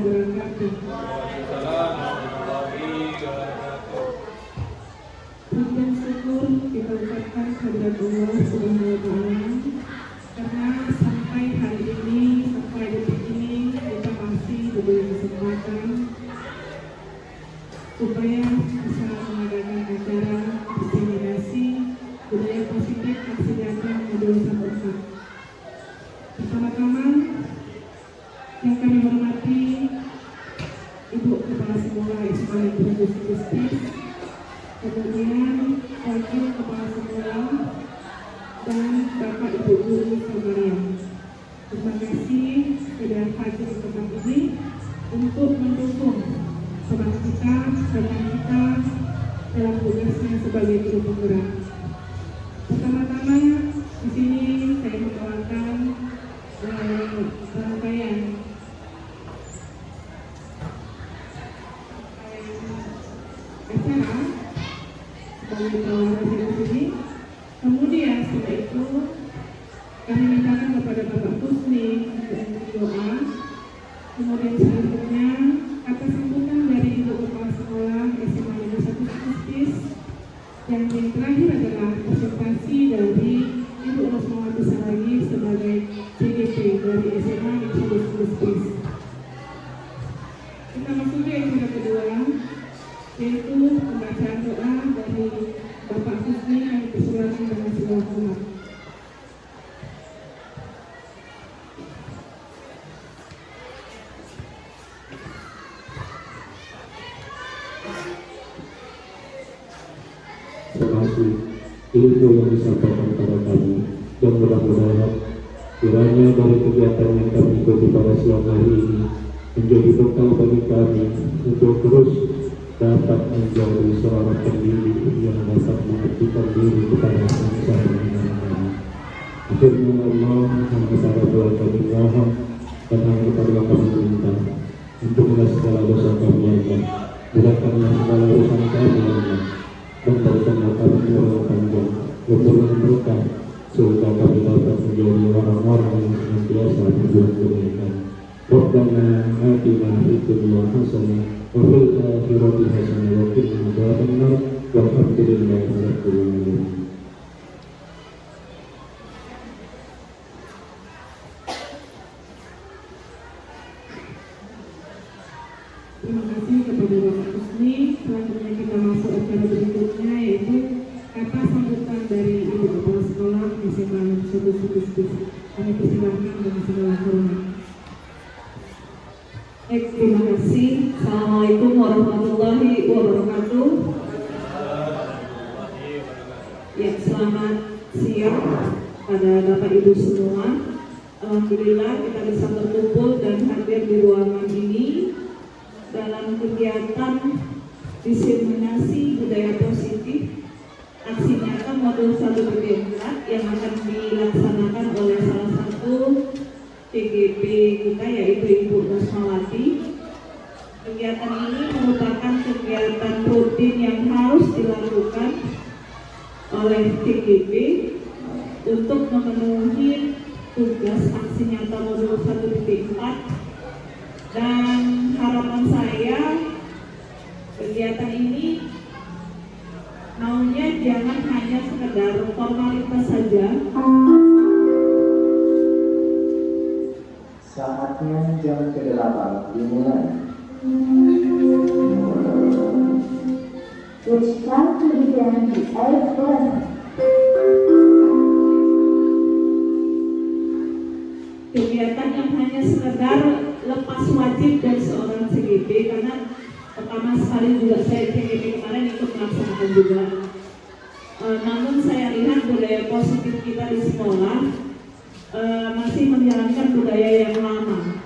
wabarakatuh. Puji syukur kita ucapkan kehadirat Allah Subhanahu wa Ta'ala karena sampai hari ini, sampai detik ini kita masih diberi kesempatan supaya bisa mengadakan acara diseminasi budaya positif aksi nyata modul 1. Pertama-tama yang kami hormati Ibu Kepala Sekolah SMA Negeri Gustis, kemudian Wakil Kepala Sekolah dan Bapak Ibu Guru sekalian. Terima kasih sudah hadir ke tempat ini untuk mendukung semangat kita dalam tugasnya sebagai guru penggerak. Pertama-tama di sini saya membawakan rangkaian acara sebagai tawaran di sini. Kemudian setelah itu kami mintakan kepada Bapak Kusni untuk doa. Kemudian selanjutnya kata sambutan dari Ibu Kepala Sekolah SMA Negeri 1 Gustis, yang terakhir adalah presentasi dari Ibu Rosmawati Saragi sebagai CGP dari SMA Negeri 1 Gustis. Kita masuk ke acara kedua, yaitu pembacaan doa dari Bapak Kusni yang dipersilakan dengan segala hormat. Terima kasih ilmu yang disampaikan kepada kami, dan mudah-mudahan kiranya dari kegiatan yang kami ikuti pada siang hari ini menjadi bekal bagi kami untuk terus dapat menjadi seorang pendidik yang dapat mengabdikan diri kepada bangsa dan negara kami. Akhirnya Allah kepada doa kami mohon dan kepada kami minta untuklah segala dosa kami Allah, mudahkanlah segala urusan kami Allah, dan berikanlah kami umur panjang, keturunan berkah, sehingga kami dapat menjadi orang-orang yang senantiasa berbuat kebaikan. Rabbana atina fid dunya hasanah wa fil akhirati hasanah wa qina adzabannar walhamdulillahi rabbil alamin. Terima kasih kepada Bapak Kusni. Selanjutnya kita masuk acara berikutnya, yaitu kata sambutan dari Ibu Kepala Sekolah SMA Negeri 1 Gustis. Kami persilakan dengan segala hormat. Terima kasih. Assalamualaikum warahmatullahi wabarakatuh. Ya, selamat siang pada Bapak Ibu semua. Alhamdulillah kita bisa berkumpul dan hadir di ruangan ini dalam kegiatan diseminasi budaya positif aksi nyata modul 1 yang akan dilaksanakan oleh salah satu CGP kita, yaitu Ibu Rosmawati. Kegiatan ini merupakan kegiatan rutin yang harus dilakukan oleh CGP untuk memenuhi tugas aksi nyata modul 1.4, dan harapan saya kegiatan ini maunya jangan hanya sekedar formalitas saja. Saatnya jam ke-8 dimulai. Which time to begin the 8th lesson. Kegiatan yang hanya sekedar lepas wajib dari seorang CGP, karena pertama sekali juga saya CGP kemarin ikut melaksanakan juga. Namun saya lihat budaya positif kita di sekolah masih menjalankan budaya yang lama.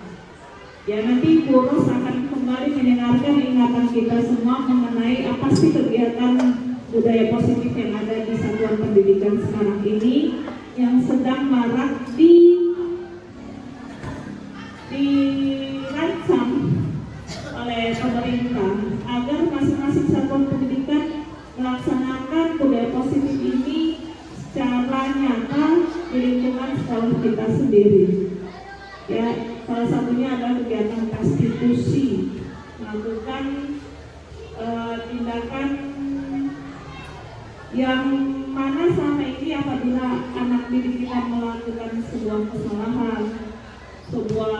Ya, nanti Purus akan kembali mendengarkan ingatan kita semua mengenai apa sih kegiatan budaya positif yang ada di satuan pendidikan sekarang ini yang sedang marak dirancang oleh pemerintah agar masing-masing satuan pendidikan melaksanakan budaya positif ini secara nyata di lingkungan sekolah kita sendiri. Ya, salah satunya adalah kegiatan plastik. restitusi, melakukan tindakan yang mana selama ini apabila anak didik kita melakukan sebuah kesalahan, sebuah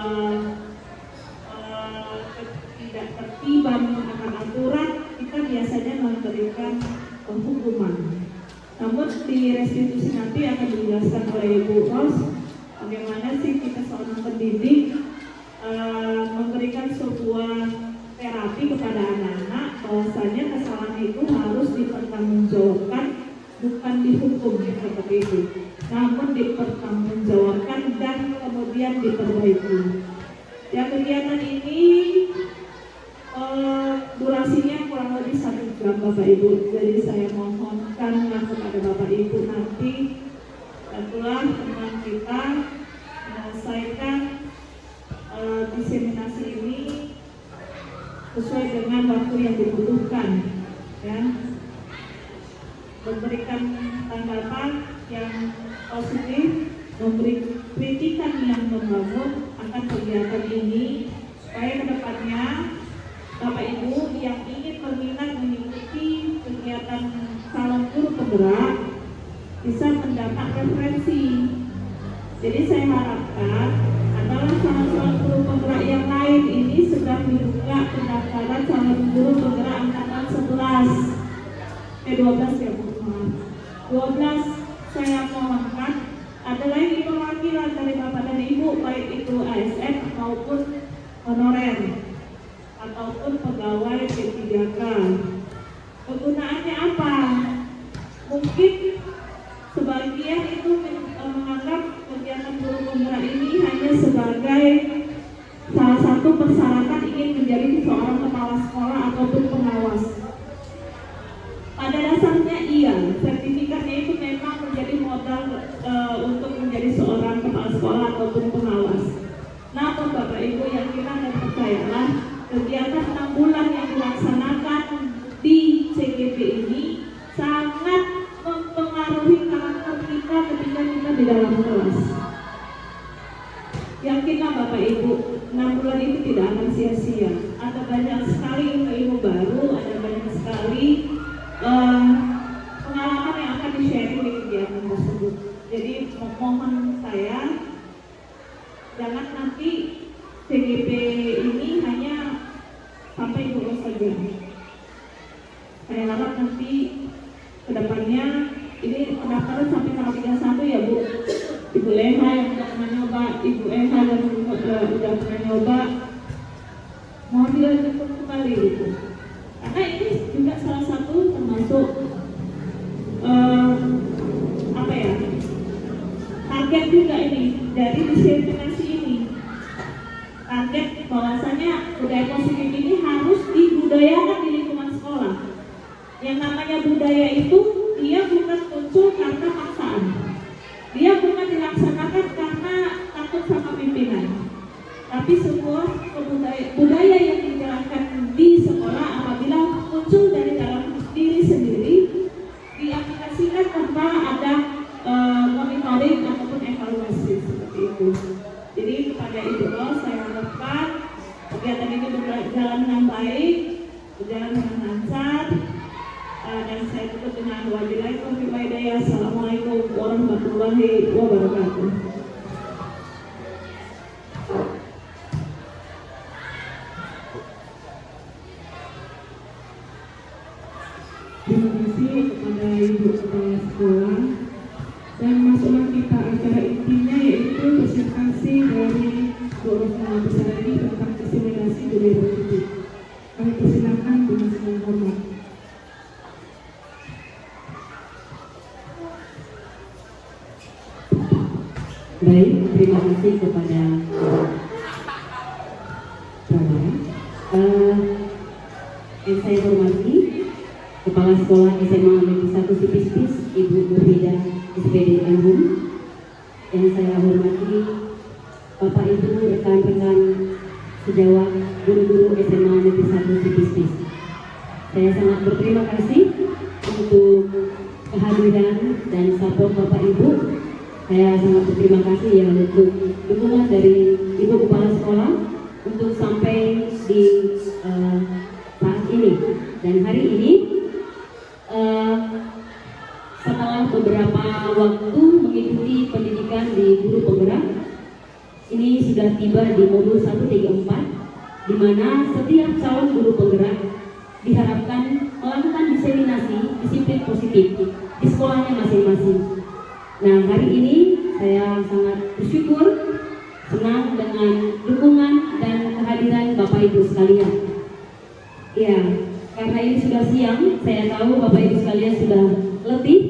tidak tertiban akan aturan, kita biasanya memberikan hukuman. Namun di restitusi nanti akan dijelaskan oleh Ibu Ros bagaimana sih kita seorang pendidik memberikan sebuah terapi kepada anak-anak, bahwasanya kesalahan itu harus dipertanggungjawabkan, bukan dihukum seperti itu, namun dipertanggungjawabkan dan kemudian diperbaiki. Ya, kegiatan ini durasinya kurang lebih 1 jam Bapak Ibu. Jadi saya mohonkan kepada Bapak Ibu nanti bantulah teman kita menyelesaikan diseminasi ini sesuai dengan waktu yang dibutuhkan, ya. Memberikan tanggapan yang positif, memberi kritikan yang membangun akan kegiatan ini supaya kedepannya Bapak Ibu yang ingin berminat mengikuti kegiatan calon guru penggerak bisa mendapat referensi. Jadi saya harapkan adalah calon guru penggerak yang lain ini sedang dibuka pendaftaran calon guru penggerak angkatan 12 ya Bu, 12 saya mohonkan adalah ini perwakilan dari Bapak dan Ibu, baik itu ASN maupun honorer ataupun pegawai P3K. Kegunaannya apa? Mungkin sebagian itu menganggap kegiatan guru penggerak ini hanya sebagai salah satu persyaratan ingin menjadi seorang kepala sekolah ataupun pengawas. Pada dasarnya iya, sertifikatnya itu memang menjadi modal untuk menjadi seorang kepala sekolah ataupun pengawas. Namun Bapak Ibu yang kita dan percayalah, kegiatan 6 bulan yang dilaksanakan di CGP ini sangat mempengaruhi karakter kita ketika kita di dalam kelas. Yakinlah Bapak Ibu, 6 bulan itu tidak akan sia-sia. Ada banyak sekali ilmu baru, ada banyak sekali pengalaman yang akan di-sharing di kegiatan tersebut. Jadi mohon saya jangan nanti CGP ini hanya sampai dulu saja. Saya harap nanti kedepannya ini pendaftaran sampai tanggal 31 ya Bu. Ibu Leha yang sudah pernah nyoba, Ibu Eha yang sudah pernah nyoba, mohon dilanjutkan kembali gitu. Karena ini juga salah satu termasuk target juga ini dari diseminasi ini. Target bahwasanya budaya positif ini harus dibudayakan di lingkungan sekolah. Yang namanya budaya itu dia bukan muncul karena paksaan. Dia bukan dilaksanakan karena takut sama pimpinan. Tapi sebuah budaya yang dijalankan di sekolah apabila muncul dari dalam diri sendiri, diaplikasikan tanpa ada monitoring ataupun evaluasi seperti itu. Jadi kepada Ibu Ros saya harapkan kegiatan ini berjalan dengan baik, berjalan dengan lancar, dan saya tutup dengan wabillahi taufiq wal hidayah. Assalamualaikum warahmatullahi wabarakatuh. Terima kasih kepada Ibu Kepala Sekolah. Dan masuklah kita acara intinya yaitu presentasi dari Bu Rosana Besari tentang diseminasi budaya positif. Kami persilakan dengan segala hormat. Baik, terima kasih kepada Pramana. Yang saya hormati Kepala Sekolah SMA Negeri 1 Sipispis Ibu Nurhida SPD Anhum. Yang saya hormati Bapak Ibu rekan-rekan sejawat guru-guru SMA Negeri 1 Sipispis. Saya sangat berterima kasih untuk kehadiran dan support Bapak Ibu. Saya sangat berterima kasih ya untuk dukungan dari Ibu Kepala Sekolah untuk sampai di saat ini. Dan hari ini setelah beberapa waktu mengikuti pendidikan di guru penggerak, ini sudah tiba di modul 134, di mana setiap calon guru penggerak diharapkan melakukan diseminasi disiplin positif di sekolahnya masing-masing. Nah, hari ini saya sangat bersyukur, senang dengan dukungan dan kehadiran Bapak Ibu sekalian. Ya, karena ini sudah siang, saya tahu Bapak Ibu sekalian sudah letih.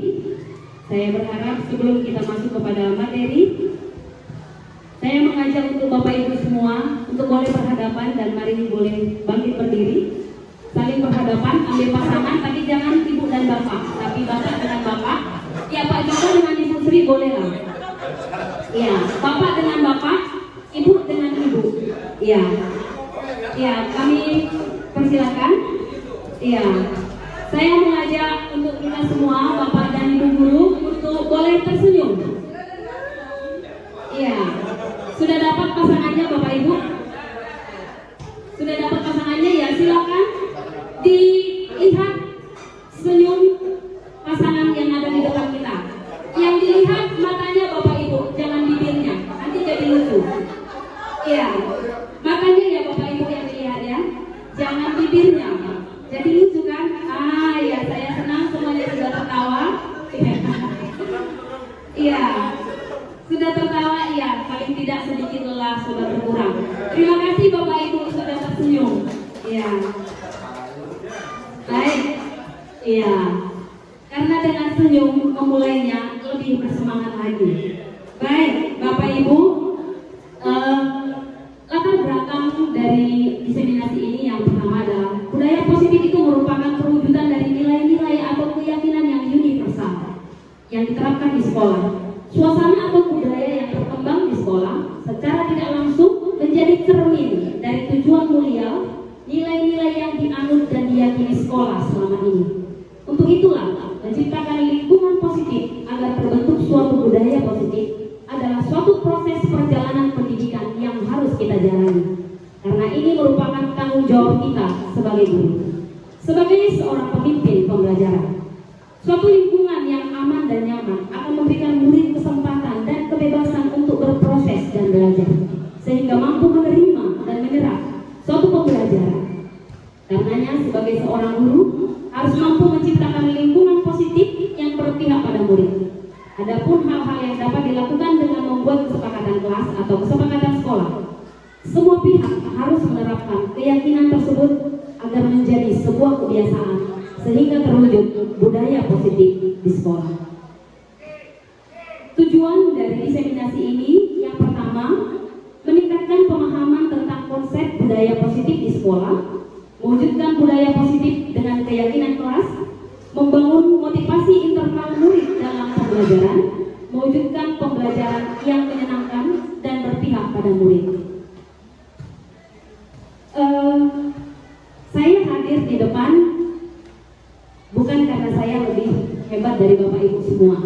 Saya berharap sebelum kita masuk kepada materi, saya mengajak untuk Bapak Ibu semua untuk boleh berhadapan dan mari boleh bangkit berdiri, saling berhadapan, ambil pasangan, tapi jangan ibu dan bapak, tapi bapak dengan bapak. Ya, Pak Joko dengan Ibu Sri boleh lah. Ya, bapak dengan bapak, ibu dengan ibu. Ya, ya kami persilakan. Ya, saya mengajak untuk kita semua, bapak dan ibu guru, untuk boleh tersenyum. Ya. Sudah dapat pasangannya Bapak Ibu? Sudah dapat pasangannya ya, silakan dilihat senyum pasangan yang ada di depan kita. Yang dilihat matanya Bapak Ibu, jangan bibirnya, nanti jadi lucu. Iya, makanya ya Bapak Ibu yang dilihat ya, jangan bibirnya, jadi lucu kan? Ah ya, saya senang semuanya sudah tertawa. Iya. Sudah tertawa, ya, paling tidak sedikit lelah sudah berkurang. Terima kasih Bapak Ibu sudah tersenyum. Ya. Baik. Iya. Karena dengan senyum memulainya lebih bersemangat lagi. Baik, Bapak Ibu, latar belakang dari diseminasi ini yang pertama adalah budaya positif itu merupakan perwujudan dari nilai-nilai atau keyakinan yang universal yang diterapkan di sekolah. Suasana atau budaya yang berkembang di sekolah secara tidak langsung menjadi cermin dari tujuan mulia nilai-nilai yang dianut dan diyakini sekolah selama ini. Untuk itulah, menciptakan lingkungan positif agar terbentuk suatu budaya positif adalah suatu proses perjalanan pendidikan yang harus kita jalani. Karena ini merupakan tanggung jawab kita sebagai guru, sebagai seorang pemimpin pembelajaran. Suatu lingkungan yang aman dan nyaman akan memberikan murid kesempatan dan kebebasan untuk berproses dan belajar, sehingga mampu menerima dan menyerap suatu pembelajaran. Karenanya sebagai seorang guru harus mampu menciptakan lingkungan positif yang berpihak pada murid. Adapun hal-hal yang dapat dilakukan dengan membuat kesepakatan kelas atau kesepakatan sekolah, semua pihak harus menerapkan keyakinan tersebut agar menjadi sebuah kebiasaan sehingga terwujud budaya positif di sekolah. Tujuan dari diseminasi ini yang pertama, meningkatkan pemahaman tentang konsep budaya positif di sekolah, mewujudkan budaya positif dengan keyakinan kelas, membangun motivasi internal murid dalam pembelajaran, mewujudkan pembelajaran yang menyenangkan dan berpihak pada murid. Saya hadir di depan bukan karena saya lebih hebat dari Bapak Ibu semua.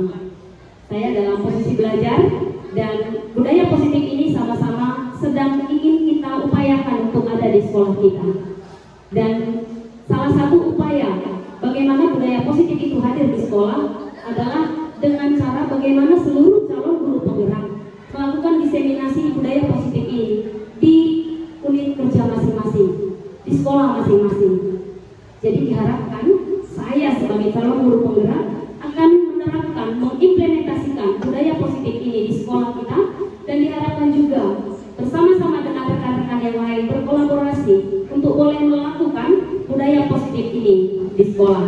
Saya dalam posisi belajar dan budaya positif ini sama-sama sedang ingin kita upayakan untuk ada di sekolah kita. Dan salah satu upaya bagaimana budaya positif itu hadir di sekolah adalah dengan cara bagaimana seluruh calon guru penggerak melakukan diseminasi budaya positif ini di unit kerja masing-masing, di sekolah masing-masing. Jadi diharapkan saya sebagai calon guru penggerak akan menerapkan, mengimplementasikan budaya positif ini di sekolah kita, dan diharapkan juga bersama-sama dengan rekan-rekan yang lain berkolaborasi untuk boleh melakukan budaya positif ini di sekolah.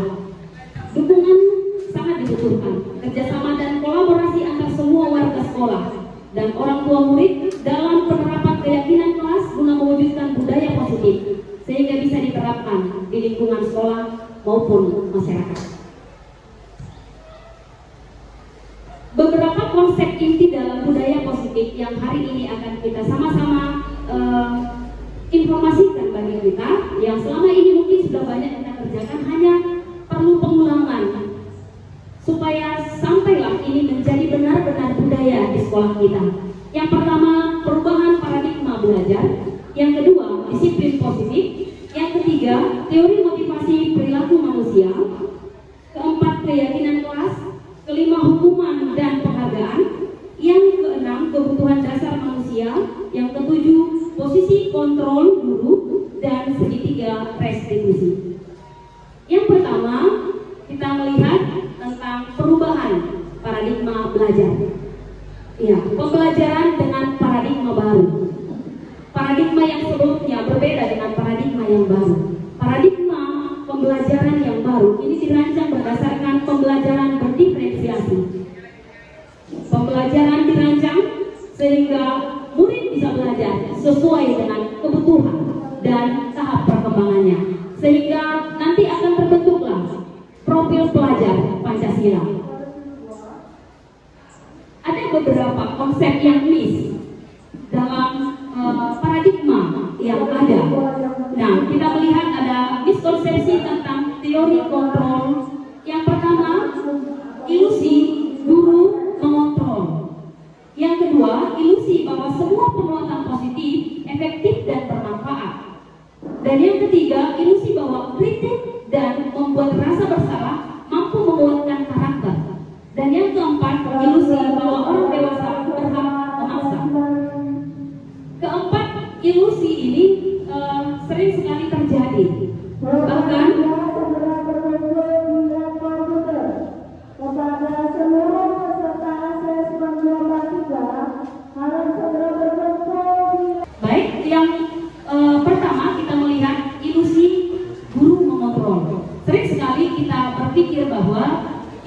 Dukungan sangat dibutuhkan, kerjasama dan kolaborasi antar semua warga sekolah dan orang tua murid dalam penerapan keyakinan kelas guna mewujudkan budaya positif sehingga bisa diterapkan di lingkungan sekolah maupun masyarakat. Beberapa konsep inti dalam budaya positif yang hari ini akan kita sama-sama informasikan bagi kita, yang selama ini mungkin sudah banyak kita kerjakan, hanya perlu pengulangan supaya sampailah ini menjadi benar-benar budaya di sekolah kita. Yang pertama, perubahan paradigma belajar. Yang kedua, disiplin positif. Yang ketiga, teori motivasi perilaku manusia. Keempat, keyakinan kelas. Kelima, hukuman dan penghargaan. Yang keenam, kebutuhan dasar manusia. Yang ketujuh, posisi kontrol guru. Dan segitiga restribusi. Yang pertama, kita melihat tentang perubahan paradigma belajar. Ya, pembelajaran dengan paradigma baru. Paradigma yang sebelumnya berbeda dengan paradigma yang baru. Paradigma pembelajaran yang baru ini dirancang berdasarkan pembelajaran berdiferensiasi. Pembelajaran dirancang sehingga murid bisa belajar sesuai dengan kebutuhan dan tahap perkembangannya, sehingga nanti akan terbentuklah profil pelajar Pancasila. Ada beberapa konsep yang miss dalam paradigma yang ada. Nah, kita melihat ada miskonsepsi tentang teori kontrol. Yang pertama, ilusi guru mengontrol. Yang kedua, ilusi bahwa semua penguatan positif, efektif dan bermanfaat. Dan yang ketiga, ilusi bahwa kritik dan membuat rasa bersalah mampu menguatkan karakter. Dan yang keempat, ilusi bahwa orang dewasa berhak memaksa. Keempat, ilusi ini sering sekali terjadi. Bahkan kepada seluruh peserta asesmen 23 harus segera berkumpul. baik, yang pertama kita melihat ilusi guru mengontrol. Sering sekali kita berpikir bahwa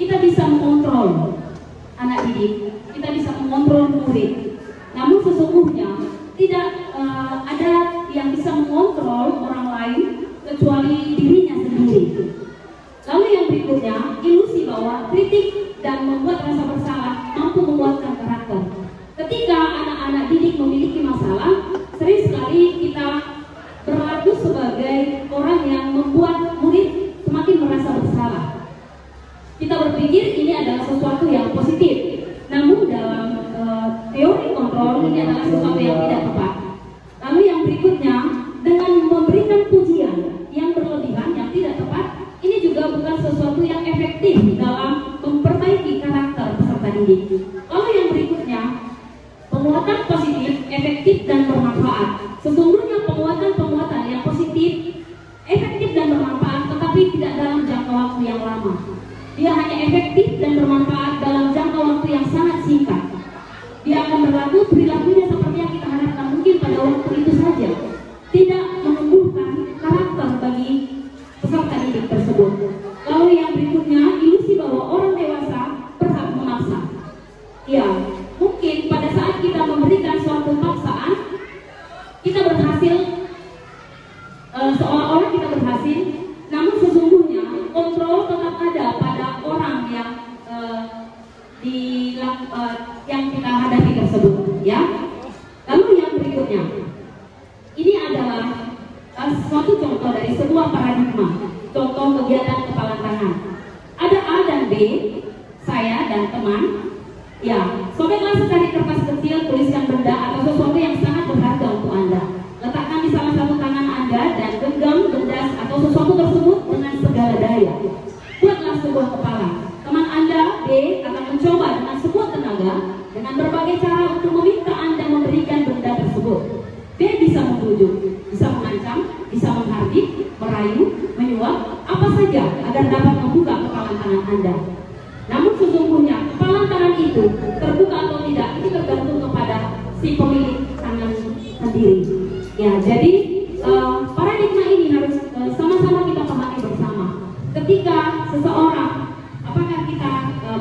kita bisa mengontrol anak didik, kita bisa mengontrol murid. Namun sesungguhnya tidak ada yang bisa mengontrol orang lain kecuali dirinya sendiri. Lalu yang berikutnya, ilusi bahwa kritik dan membuat rasa bersalah mampu menguatkan karakter. Ketika anak-anak didik memiliki masalah, sering sekali kita berlaku sebagai orang yang membuat murid semakin merasa bersalah. Kita berpikir ini adalah sesuatu yang positif. Namun dalam teori kontrol ini adalah sesuatu yang tidak tepat. Lalu yang berikutnya, dengan memberikan pujian yang berlebihan, yang tidak tepat, ini juga bukan sesuatu yang efektif dalam memperbaiki karakter peserta didik. Lalu yang berikutnya, penguatan positif, efektif dan bermanfaat. Sesungguhnya penguatan yang positif, efektif dan bermanfaat, tetapi tidak dalam jangka waktu yang lama. Dia hanya efektif dan bermanfaat dalam jangka waktu yang sangat singkat. Dia akan berlaku perilakunya seperti yang kita harapkan mungkin pada waktu itu saja. Tidak menumbuhkan karakter bagi peserta didik tersebut. Lalu yang berikutnya, ilusi bahwa orang dewasa berhak memaksa. Ya, mungkin pada saat kita memberikan suatu paksaan, kita berhasil, seolah-olah kita berhasil, namun sesungguhnya kontrol tetap ada pada orang yang yang kita hadapi tersebut, ya. Lalu yang berikutnya, ini adalah suatu contoh dari sebuah paradigma, contoh kegiatan kepala tangan. Ada A dan B, saya dan teman. Ya, sobeklah secari kertas kecil, tuliskan benda atau sesuatu yang sangat berharga untuk Anda. Letakkan di salah satu tangan Anda dan genggam benda atau sesuatu tersebut dengan segala daya. Buatlah sebuah kepala. Teman Anda, B, akan mencoba dengan sekuat tenaga dengan berbagai cara untuk meminta Anda memberikan benda tersebut. B bisa membujuk, bisa mengancam, bisa menghardik, merayu, menyuap, apa saja agar dapat membuka kepalan tangan Anda. Namun sesungguhnya kepalan tangan itu terbuka atau tidak itu tergantung kepada si pemilik tangan sendiri. Ya, jadi paradigma ini harus sama-sama kita pahami bersama. Ketika seseorang, apakah kita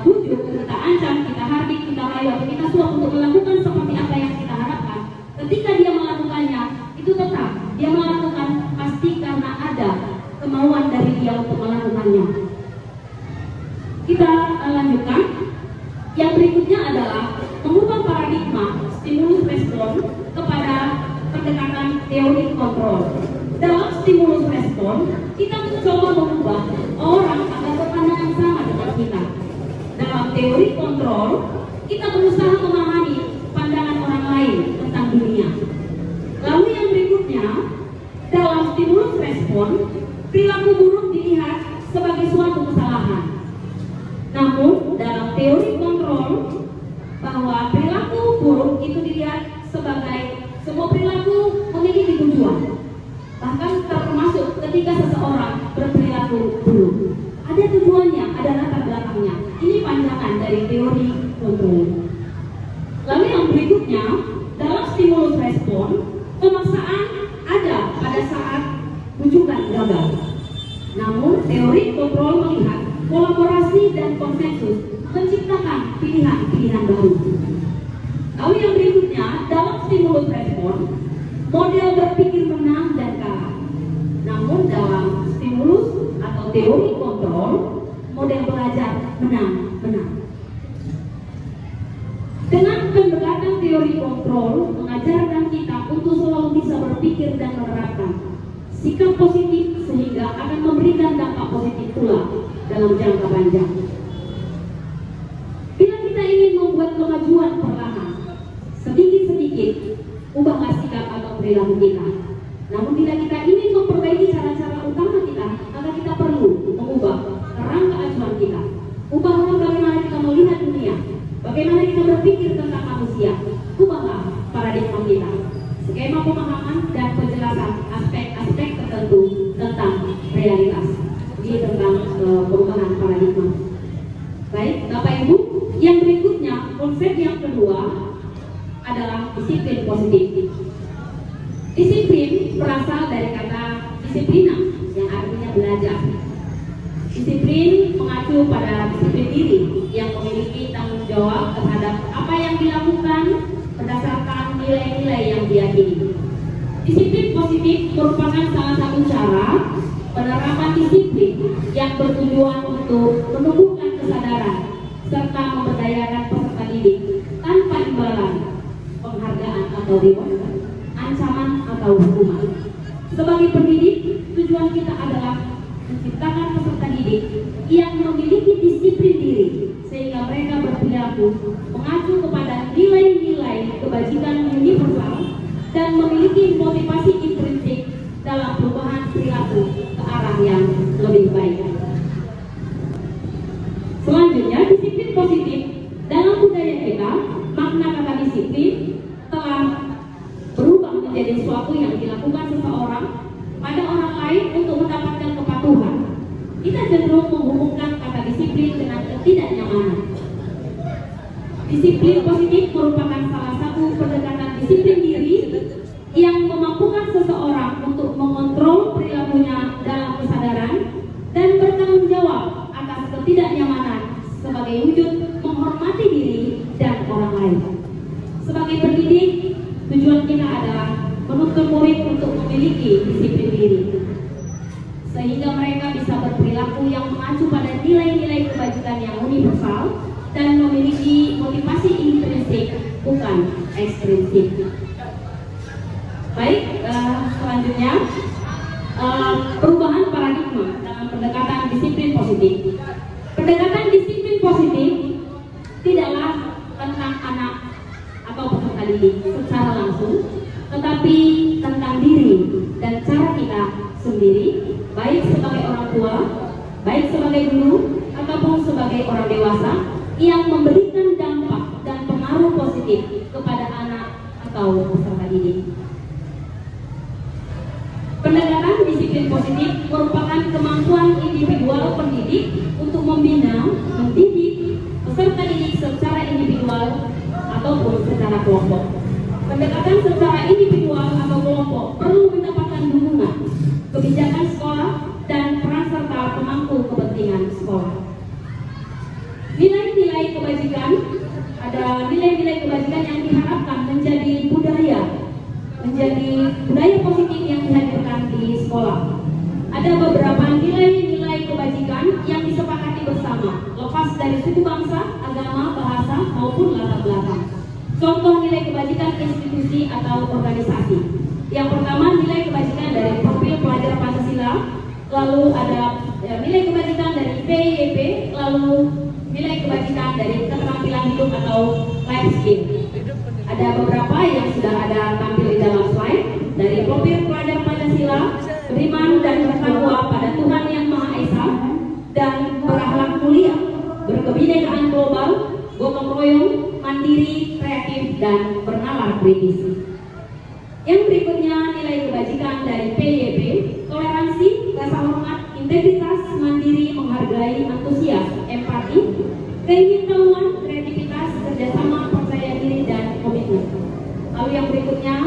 bujuk, kita ancam, kita hardik, kita rayu, atau kita suap untuk melakukan seperti apa yang kita harapkan, ketika dia melakukannya, itu tetap dia melakukan pasti karena ada kemauan dari dia untuk melakukannya. Kita lanjutkan. Yang berikutnya adalah mengubah paradigma stimulus respon kepada pendekatan teori kontrol. Dalam stimulus respon, kita mencoba mengubah orang agar berpandangan sama dengan kita. Dalam teori kontrol, kita berusaha memahami pandangan orang lain tentang dunia. Lalu yang berikutnya stimulus respon, perilaku buruk dilihat sebagai suatu kesalahan. Namun dalam teori kontrol bahwa perilaku buruk itu dilihat sebagai sebuah perilaku memiliki tujuan. Bahkan termasuk ketika seseorang berperilaku buruk, ada tujuannya, ada latar belakangnya. Ini pandangan dari teori kontrol. Lalu yang berikutnya, dalam stimulus respon, pemaksaan ada pada saat rujukan gagal. Namun teori kontrol melihat kolaborasi dan konsensus menciptakan pilihan-pilihan baru. Lalu yang berikutnya, dalam stimulus respon, model berpikir menang dan kalah. Namun dalam stimulus atau teori kontrol, model belajar menang-menang. Dengan pendekatan teori kontrol mengajarkan kita untuk selalu bisa berpikir dan menerapkan sikap positif sehingga akan memberikan dampak positif pula dalam jangka panjang. Bila kita ingin membuat kemajuan perlahan, sedikit-sedikit ubahlah sikap atau perilaku kita. Namun bila kita ingin memperbaiki cara-cara utama kita, maka kita perlu mengubah kerangka acuan kita. Ubahlah bagaimana kita melihat dunia, bagaimana kita berpikir tentang manusia. Ubahlah paradigma kita, skema pemahaman dan penjelasan aspek-aspek tertentu tentang realitas. Ini tentang perubahan paradigma. Baik, Bapak Ibu, yang berikutnya, konsep yang kedua adalah disiplin positif. Disiplin berasal dari kata disiplina yang artinya belajar. Disiplin mengacu pada disiplin diri yang memiliki tanggung jawab terhadap apa yang dilakukan berdasarkan nilai-nilai yang diyakini. Disiplin positif merupakan salah satu cara penerapan disiplin yang bertujuan untuk menumbuhkan kesadaran serta memberdayakan peserta didik tanpa imbalan, penghargaan atau reward, ancaman atau hukuman. Sebagai pendidik, tujuan kita adalah menciptakan peserta didik yang memiliki disiplin diri sehingga mereka berperilaku mengacu kepada nilai-nilai kebajikan universal dan memiliki motivasi intrinsik dalam perubahan perilaku ke arah yang lebih baik. Selanjutnya, disiplin positif dalam budaya kita, makna kata disiplin telah berubah menjadi sesuatu yang dilakukan seseorang pada orang lain untuk mendapatkan kepatuhan. Kita cenderung menghubungkan kata disiplin dengan ketidaknyamanan. Disiplin positif merupakan salah satu pendekatan disiplin diri yang memampukan seseorang untuk mengontrol perilakunya dalam kesadaran dan bertanggung jawab atas ketidaknyamanan sebagai wujud menghormati diri dan orang lain. Sebagai pendidik, tujuan kita adalah menuntun murid untuk memiliki disiplin diri sehingga mereka bisa berperilaku yang mengacu pada nilai-nilai kebajikan yang universal dan memiliki motivasi intrinsik bukan ekstrinsik. Baik, selanjutnya perubahan paradigma dalam pendekatan disiplin positif. Pendekatan disiplin positif tidaklah tentang anak atau peserta didik secara langsung, tetapi tentang diri dan cara kita sendiri, baik sebagai orang tua, baik sebagai guru, ataupun sebagai orang dewasa yang memberikan dampak dan pengaruh positif kepada anak atau peserta didik. Pendekatan disiplin positif merupakan kemampuan individual pendidik untuk membina, mendidik peserta didik secara individual ataupun secara kelompok. Pendekatan secara individual atau kelompok perlu mendapatkan dukungan, kebijakan sekolah, dan peran serta pemangku kepentingan sekolah. Nilai-nilai kebajikan, ada nilai-nilai kebajikan yang diharapkan menjadi budaya positif yang dihadirkan di sekolah. Ada beberapa nilai-nilai kebajikan yang disepakati bersama, lepas dari suku bangsa, agama, bahasa, maupun latar belakang. Contoh nilai kebajikan institusi atau organisasi. Yang pertama, nilai kebajikan dari profil pelajar Pancasila, lalu ada nilai kebajikan dari PIEP, lalu nilai kebajikan dari keterampilan hidup atau life skill. Ada beberapa yang sudah ada tampil di dalam slide, dari profil pelajar Pancasila, beriman dan bertakwa pada Tuhan Yang Maha Esa, dan berakhlak mulia, berkebinekaan global, gotong royong, mandiri, kreatif, dan bernalar kritis. Yang berikutnya nilai kebajikan dari PYP: toleransi, rasa hormat, integritas, mandiri, menghargai, antusias, empati, keingintahuan, kreativitas, kerjasama, percaya diri, dan komitmen. Lalu yang berikutnya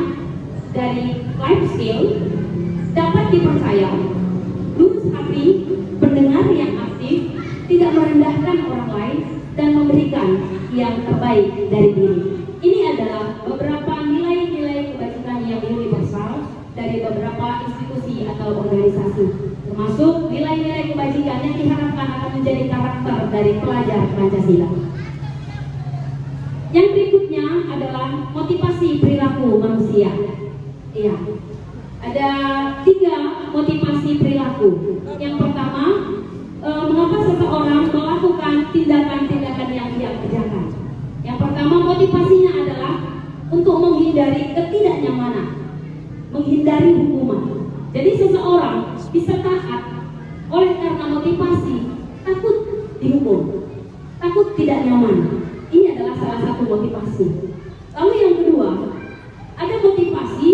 dari life skill: dapat dipercaya, lurus hati, pendengar yang aktif, tidak merendahkan orang lain, dan memberikan yang terbaik dari diri. Ini adalah beberapa nilai-nilai kebajikan yang universal dari beberapa institusi atau organisasi, termasuk nilai-nilai kebajikan yang diharapkan akan menjadi karakter dari pelajar Pancasila. Yang berikutnya adalah motivasi perilaku manusia. Iya, ada 3 motivasi perilaku. Yang pertama, mengapa seseorang melakukan tindakan-tindakan yang dia kerjakan. Yang pertama, motivasinya adalah untuk menghindari ketidaknyamanan, menghindari hukuman. Jadi seseorang bisa taat oleh karena motivasi takut dihukum, takut tidak nyaman. Ini adalah salah satu motivasi. Lalu yang kedua, ada motivasi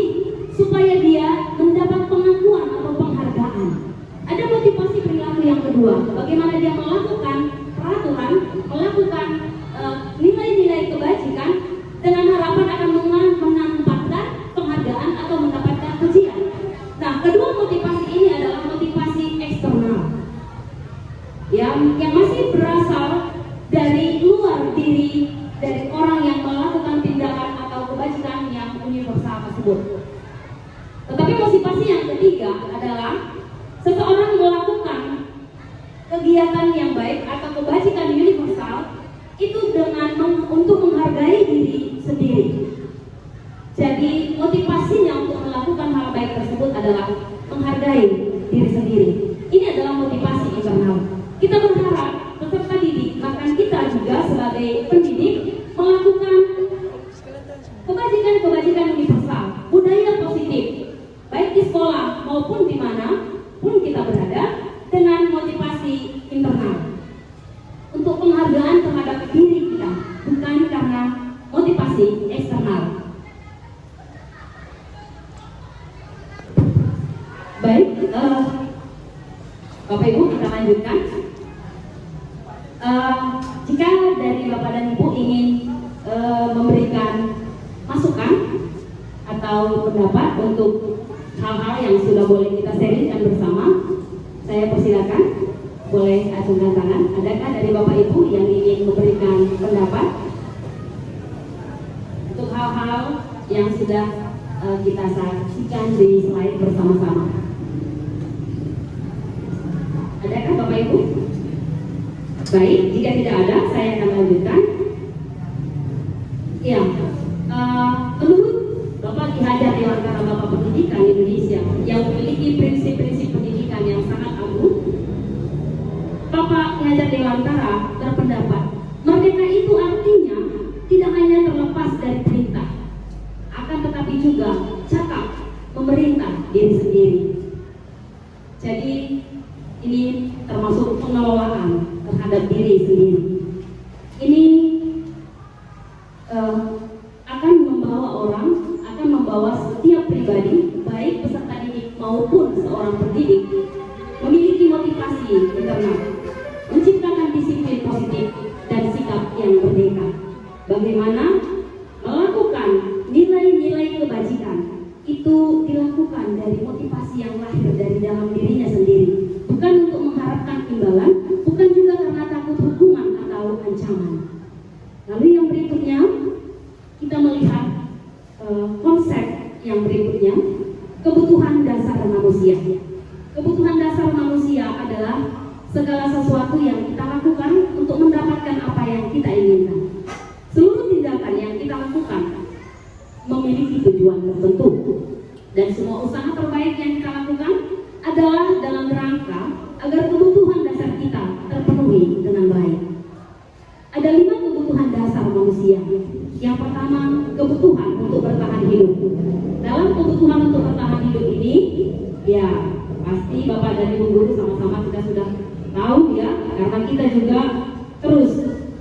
supaya dia mendapat pengakuan atau penghargaan. Ada motivasi perilaku yang kedua, bagaimana dia melakukan peraturan, melakukan nilai-nilai kebajikan dengan harapan akan menempatkan penghargaan atau mendapatkan pujian. Nah, kedua motivasi ini adalah motivasi eksternal yang masih berasal dari luar diri, dari orang yang melakukan tindakan atau kebajikan yang universal tersebut. Tetapi motivasi yang ketiga adalah seseorang melakukan kegiatan yang baik atau kebajikan universal itu dengan untuk menghargai diri sendiri. Jadi motivasinya untuk melakukan hal baik tersebut adalah menghargai diri sendiri. Ini adalah motivasi internal. Kita berharap peserta didik, bahkan kita juga sebagai pendidik, melakukan kebajikan-kebajikan universal, budaya positif, baik di sekolah maupun di mana pun kita berada, dengan motivasi internal untuk penghargaan terhadap diri kita, bukan karena motivasi eksternal. Baik, Bapak Ibu, kita lanjutkan. Jika dari Bapak dan Ibu ingin memberikan masukan atau pendapat untuk hal-hal yang sudah boleh kita sharingkan bersama, saya persilakan, boleh acungkan tangan. Adakah dari Bapak Ibu yang ingin memberikan pendapat untuk hal-hal yang sudah kita saksikan di slide bersama-sama? Adakah Bapak Ibu? Baik, jika tidak ada, saya akan lanjutkan. Ya, menurut Bapak Ki Hajar Dewantara, Bapak Pendidikan Indonesia yang memiliki prinsip-prinsip pendidikan yang sangat agung, Bapak Ki Hajar Dewantara berpendapat merdeka itu artinya tidak hanya terlepas dari perintah, akan tetapi juga cakap memerintah diri sendiri. Jadi ini termasuk pengelolaan terhadap diri sendiri. Ini akan membawa orang, akan membawa setiap pribadi, baik peserta didik maupun seorang pendidik, memiliki motivasi internal, menciptakan disiplin positif dan sikap yang merdeka. Bagaimana melakukan nilai-nilai kebajikan itu dilakukan dari motivasi yang lahir dari dalam dirinya sendiri, bukan untuk mengharapkan imbalan, bukan juga karena takut hukuman atau ancaman. Lalu yang berikutnya kita melihat konsep yang berikutnya, kebutuhan dasar manusia. Kebutuhan dasar manusia adalah segala sesuatu yang kita lakukan untuk mendapatkan apa yang kita inginkan. Seluruh tindakan yang kita lakukan memiliki tujuan tertentu, dan semua usaha terbaik yang kita lakukan adalah dalam rangka agar kebutuhan dasar kita terpenuhi dengan baik. Ada 5 kebutuhan dasar manusia. Yang pertama, kebutuhan untuk bertahan hidup. Dalam kebutuhan untuk bertahan hidup ini, ya Pasti Bapak dan Ibu guru sama-sama kita sudah tahu ya, karena kita juga terus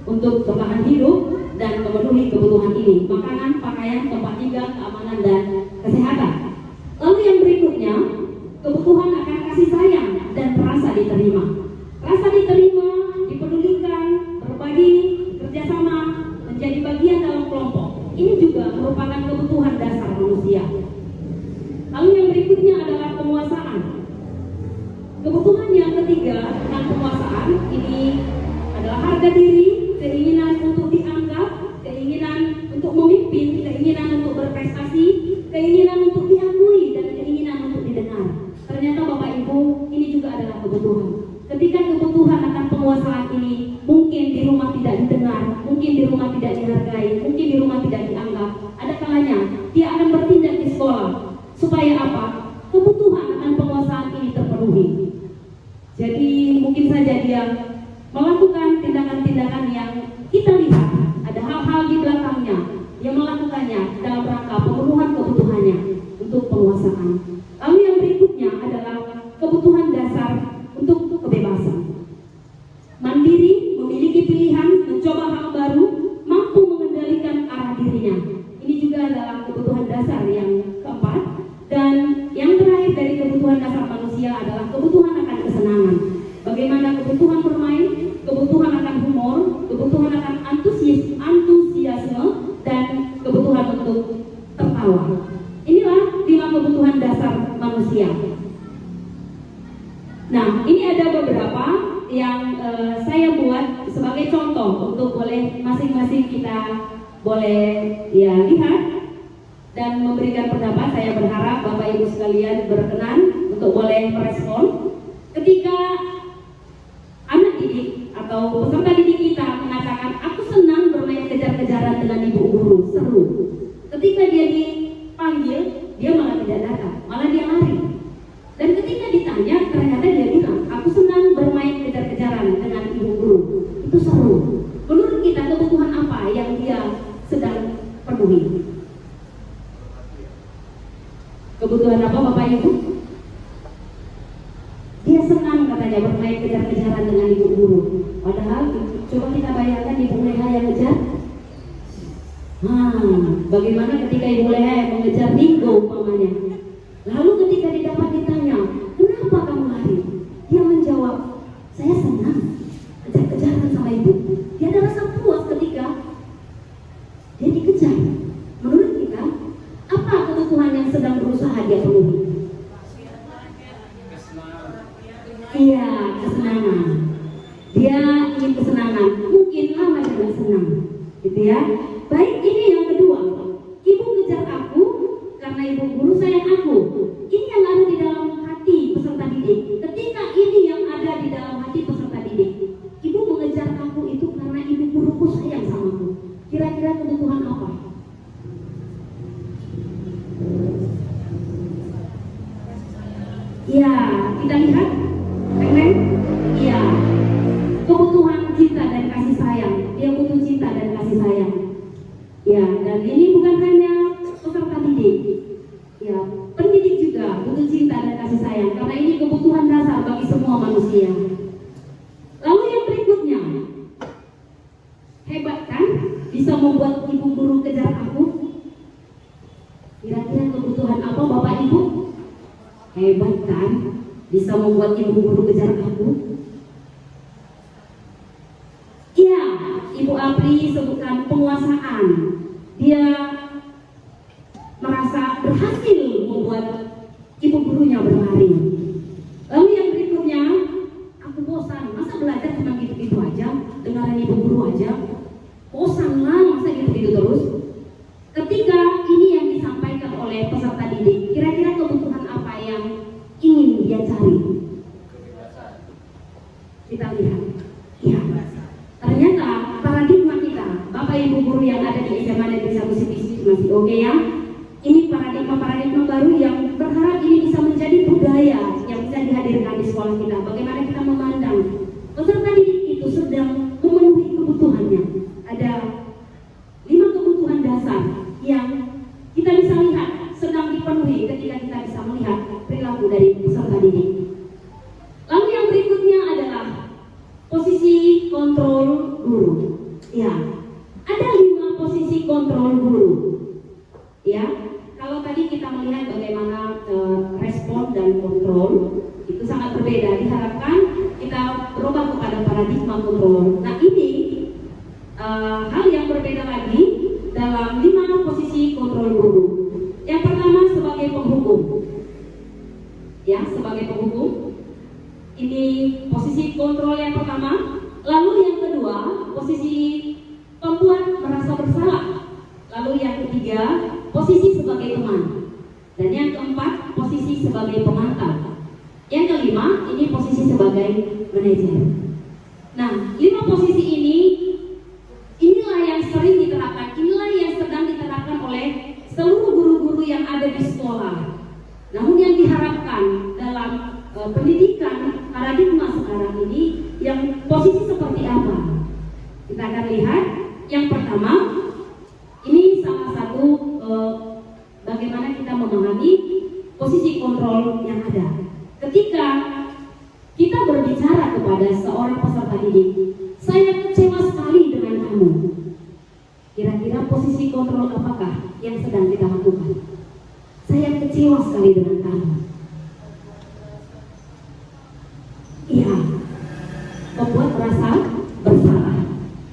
untuk bertahan hidup dan memenuhi kebutuhan ini, makanan, pakaian, tempat tinggal, keamanan, dan kesehatan. Lalu yang berikutnya, kebutuhan akan kasih sayang dan rasa diterima. Rasa diterima, dipedulikan, berbagi, kerjasama, menjadi bagian dalam kelompok. Ini juga merupakan kebutuhan dasar manusia. Lalu yang berikutnya adalah penguasaan. Kebutuhan yang ketiga tentang penguasaan ini adalah harga diri, keinginan untuk dianggap, keinginan untuk memimpin, keinginan untuk berprestasi, keinginan untuk diakui, dan keinginan untuk didengar. Ternyata Bapak Ibu, ini juga adalah kebutuhan. Ketika kebutuhan akan penguasaan ini mungkin di rumah tidak didengar, mungkin di rumah tidak dihargai, mungkin di rumah tidak dianggap, ada kalanya dia akan bertindak di sekolah. Supaya apa? Kebutuhan akan penguasaan ini terpenuhi. Jadi mungkin saja dia melakukan tindakan-tindakan yang kita lihat, ada hal-hal di belakangnya yang melakukannya dalam rangka pemenuhan kebutuhannya untuk penguasaan. Lalu yang berikutnya adalah kebutuhan dasar untuk kebebasan. Mandiri, memiliki pilihan, mencoba hal baru, mampu mengendalikan arah dirinya. Ini juga adalah kebutuhan dasar yang keempat. Dan yang terakhir dari kebutuhan dasar manusia adalah kebutuhan akan kesenangan. Bagaimana kebutuhan bermain, kebutuhan akan humor, kebutuhan akan antusiasme, dan kebutuhan untuk tertawa. Inilah 5 kebutuhan dasar manusia. Nah, ini ada beberapa yang saya buat sebagai contoh untuk boleh masing-masing kita boleh ya lihat dan memberikan pendapat. Saya berharap Bapak Ibu sekalian berkenan untuk boleh merespon. Ketika anak didik atau peserta didik kita mengatakan, aku senang bermain kejar-kejaran dengan ibu guru, seru. Ketika dia dipanggil, dia malah tidak datang, malah dia lari. Dan ketika ditanya, ternyata dia bilang, aku senang bermain kejar-kejaran dengan ibu guru, itu seru. Menurut kita kebutuhan apa yang dia sedang penuhi? Kebutuhan apa Bapak Ibu? Dia senang katanya bermain kejar-kejaran dengan ibu guru. Padahal coba kita bayangkan ibu leha yang ngejar. Bagaimana ketika ibu leha yang mengejar Ringo umpamanya? Lalu ketika didapat ditanya, kenapa kamu lari? Dia menjawab, saya senang kejar-kejaran sama ibu. Dia ada rasa puas ketika dia dikejar. Menurut kita, apa kebutuhan yang sedang berusaha dia penuhi? Iya, kesenangan. Dia ingin kesenangan. Mungkin lama tidak senang, gitu ya. Baik, ini yang kedua. Ibu kejar aku karena ibu guru sayang aku. Ini yang ada di dalam hati peserta didik. Ketika ini yang ada di dalam hati peserta didik, ibu mengejar aku itu karena ibu guruku sayang sama aku. Kira-kira kebutuhan apa? Ya, kita lihat. Iya, kebutuhan cinta dan kasih sayang. Dia butuh cinta dan kasih sayang. Ya, dan ini bukan hanya peserta didik. Ya, pendidik juga butuh cinta dan kasih sayang. Karena ini kebutuhan dasar bagi semua manusia. Lalu yang berikutnya, hebat kan? Bisa membuat ibu guru kejar aku. Kira-kira kebutuhan apa Bapak Ibu? Hebat kan? Bisa membuat ibu guru kejar aku. Iya, Ibu Apri sebutkan penguasaan. Dia merasa berhasil membuat ibu gurunya berlari. Lalu yang berikutnya, aku bosan. Masa belajar cuma gitu-gitu aja, dengaran ibu guru aja. Bosan lah, masa gitu-gitu terus. Ketika ini yang disampaikan oleh peserta didik, kira-kira kebutuhan apa yang ingin dia cari? Kita lihat. Ya, ternyata paradigma kita, Bapak Ibu guru yang ada di SMA Negeri 1 Sipis masih oke ya. Ini paradigma baru yang berharap ini bisa menjadi budaya yang bisa dihadirkan di sekolah kita. Bagaimana kita memandang peserta didik itu sedang memenuhi kebutuhannya. Ada 5 kebutuhan dasar yang kita bisa lihat sedang dipenuhi ketika kita bisa melihat perilaku dari peserta didik. sangat berbeda. Diharapkan kita berubah kepada paradigma kontrol. Nah ini hal yang berbeda lagi dalam 5 posisi kontrol guru. Yang pertama sebagai penghukum, ya sebagai penghukum. Ini posisi kontrol yang pertama. Lalu yang kedua posisi pembuat merasa bersalah. Lalu yang ketiga posisi sebagai teman. Dan yang keempat posisi sebagai pemantau. Yang kelima ini posisi sebagai manajer. Nah 5 posisi ini inilah yang sering diterapkan, inilah yang sedang diterapkan oleh seluruh guru-guru yang ada di sekolah. Namun yang diharapkan dalam pendidikan paradigma sekarang ini yang posisi seperti apa? Kita akan lihat. Yang pertama, ini salah satu bagaimana kita memahami posisi kontrol yang ada. Ketika kita berbicara kepada seorang peserta didik, saya kecewa sekali dengan kamu. Kira-kira posisi kontrol apakah yang sedang kita lakukan? Saya kecewa sekali dengan kamu. Iya, membuat rasa bersalah.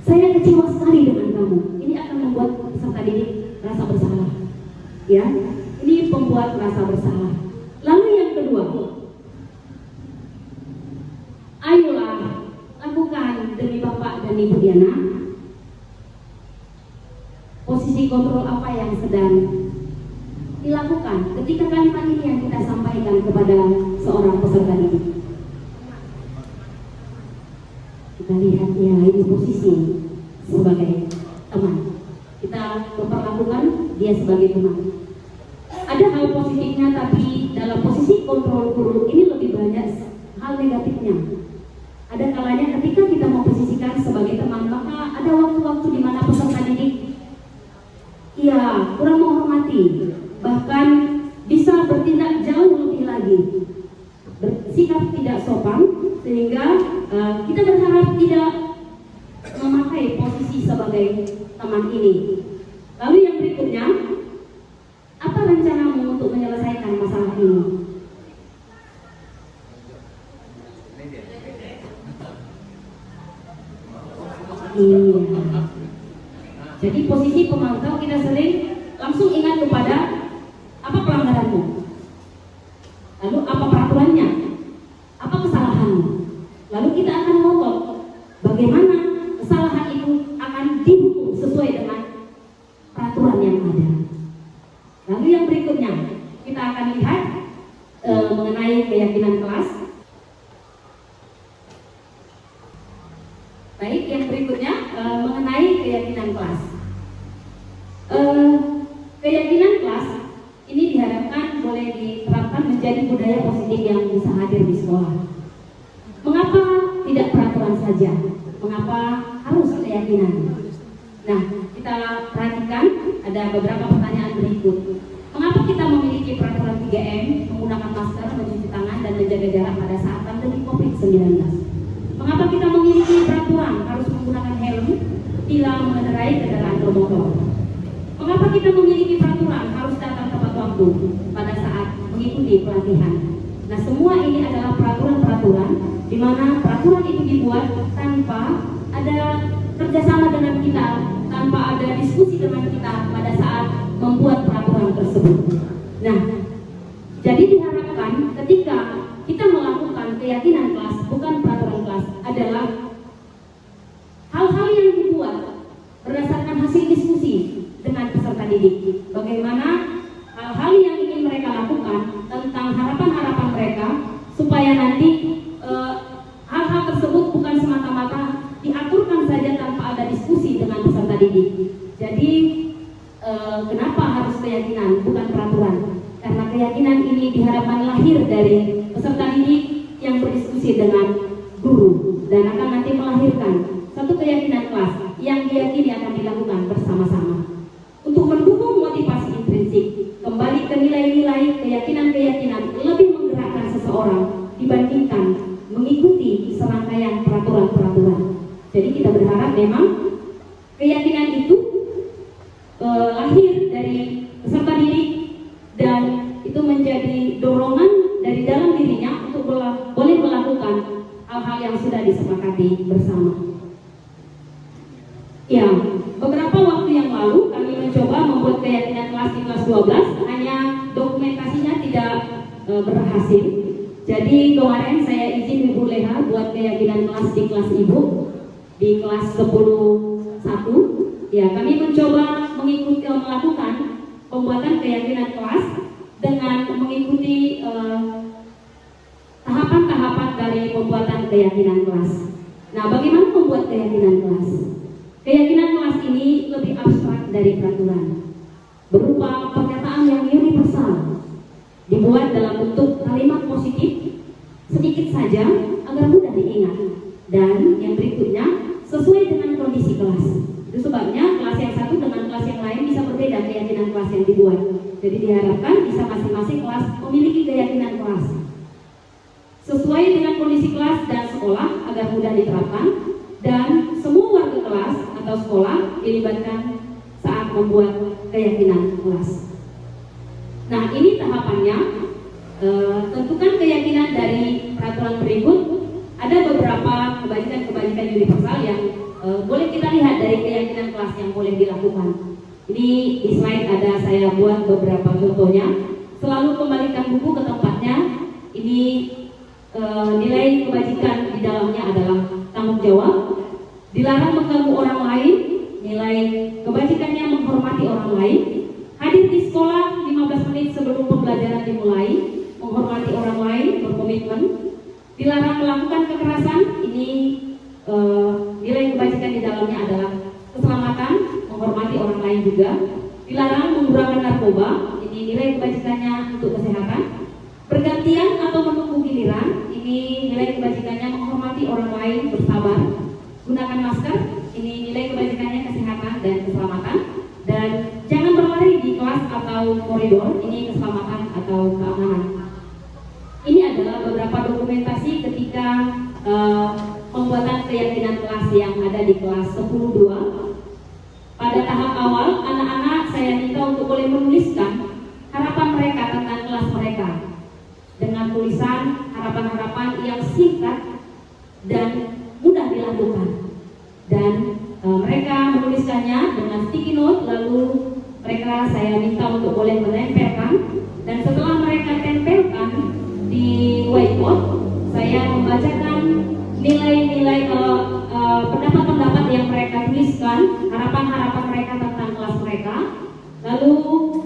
Saya kecewa sekali dengan kamu. Ini akan membuat peserta didik rasa bersalah. Ya, ini membuat rasa bersalah. Lalu yang kedua, ayolah lakukan demi Bapak dan Ibu Diana. Posisi kontrol apa yang sedang dilakukan ketika kalimat ini yang kita sampaikan kepada seorang peserta didik? Kita lihat ya, ini posisi sebagai teman. Kita memperlakukan dia sebagai teman. Ada hal positifnya, tapi dalam posisi kontrol guru ini lebih banyak hal negatifnya. Ada kalanya ketika kita memposisikan sebagai teman, maka ada waktu-waktu di mana peserta didik kurang menghormati, bahkan bisa bertindak jauh lebih lagi, bersikap tidak sopan, sehingga kita berharap tidak memakai posisi sebagai teman ini. Lalu yang berikutnya, apa rencanamu untuk menyelesaikan masalah ini? Iya. Jadi posisi pemantau kita sering langsung ingat kepada apa pelanggaranmu, lalu apa peraturannya, apa kesalahanmu. Lalu kita akan ngotot bagaimana kesalahan itu akan dihukum sesuai dengan peraturan yang ada. Lalu yang berikutnya kita akan lihat mengenai keyakinan kelas. Baik, yang berikutnya mengenai keyakinan kelas. Keyakinan kelas ini diharapkan boleh diterapkan menjadi budaya positif yang bisa hadir di sekolah. Mengapa tidak peraturan saja? Mengapa harus keyakinan? Nah, kita perhatikan ada beberapa pertanyaan berikut. Mengapa kita memiliki peraturan 3M, menggunakan masker, mencuci tangan, dan menjaga jarak pada saat pandemi COVID-19? Mengapa kita memiliki peraturan harus menggunakan helm bila mengendarai kendaraan bermotor? Mengapa kita memiliki peraturan harus datang tepat waktu pada saat mengikuti pelatihan? Nah, semua ini adalah peraturan-peraturan di mana peraturan itu dibuat tanpa ada kerjasama dengan kita, tanpa ada diskusi dengan kita pada saat membuat peraturan tersebut. Nah, jadi diharapkan ketika kita melakukan keyakinan kelas, bukan peraturan kelas, adalah hal-hal yang dibuat berdasarkan hasil diskusi dengan peserta didik. Bagaimana hal-hal yang ingin mereka lakukan tentang harapan-harapan mereka, supaya nanti hal-hal tersebut bukan semata-mata diaturkan saja tanpa ada diskusi dengan peserta didik. Jadi kenapa harus keyakinan bukan peraturan? Karena keyakinan ini diharapkan lahir dari peserta didik yang berdiskusi dengan guru dan akan nanti melahirkan satu keyakinan kelas yang diyakini akan dilakukan bersama-sama untuk mendukung motivasi intrinsik, kembali ke nilai-nilai keyakinan-keyakinan lebih menggerakkan seseorang dibandingkan mengikuti serangkaian peraturan-peraturan. Jadi kita berharap memang keyakinan itu lahir dari peserta didik dan itu menjadi dorongan dari dalam dirinya untuk hal-hal yang sudah disepakati bersama. Ya, beberapa waktu yang lalu kami mencoba membuat keyakinan kelas di kelas 12, hanya dokumentasinya tidak berhasil. Jadi kemarin saya izin Ibu Leha buat keyakinan kelas di kelas Ibu di kelas 10.1. Ya, kami mencoba melakukan pembuatan keyakinan kelas dengan mengikuti tahapan-tahapan dari pembuatan keyakinan kelas. Nah, bagaimana membuat keyakinan kelas? Keyakinan kelas ini lebih abstrak dari peraturan, berupa pernyataan yang universal, dibuat dalam bentuk kalimat positif sedikit saja agar mudah diingat, dan yang berikutnya sesuai dengan kondisi kelas. Itu sebabnya kelas yang satu dengan kelas yang lain bisa berbeda keyakinan kelas yang dibuat. Jadi diharapkan bisa masing-masing kelas memiliki keyakinan kelas sesuai dengan kondisi kelas dan sekolah agar mudah diterapkan, dan semua warga kelas atau sekolah dilibatkan saat membuat keyakinan kelas. Nah, ini tahapannya. Tentukan keyakinan dari peraturan berikut. Ada beberapa kebajikan-kebajikan universal yang boleh kita lihat dari keyakinan kelas yang boleh dilakukan. Ini di slide ada saya buat beberapa contohnya. Selalu kembalikan buku ke tempatnya. Ini nilai kebajikan di dalamnya adalah tanggung jawab, dilarang mengganggu orang lain, nilai kebajikannya menghormati orang lain, hadir di sekolah 15 menit sebelum pembelajaran dimulai, menghormati orang lain, berkomitmen, dilarang melakukan kekerasan. Ini nilai kebajikan di dalamnya adalah keselamatan, menghormati orang lain juga, dilarang menggunakan narkoba. Ini nilai kebajikannya untuk kesehatan, bergantian atau menunggu giliran. Ini nilai kebajikannya menghormati orang lain, bersabar, gunakan masker. Ini nilai kebajikannya kesehatan dan keselamatan, dan jangan berlari di kelas atau koridor. Ini keselamatan atau keamanan. Ini adalah beberapa dokumentasi ketika pembuatan keyakinan kelas yang ada di kelas 10.2. Pada tahap awal, anak-anak saya minta untuk boleh menuliskan harapan mereka tentang kelas mereka dengan tulisan harapan-harapan yang singkat dan mudah dilakukan. Dan mereka menuliskannya dengan sticky note, lalu mereka saya minta untuk boleh menempelkan. Dan setelah mereka tempelkan di whiteboard, saya membacakan nilai-nilai pendapat-pendapat yang mereka tuliskan, harapan-harapan mereka tentang kelas mereka. Lalu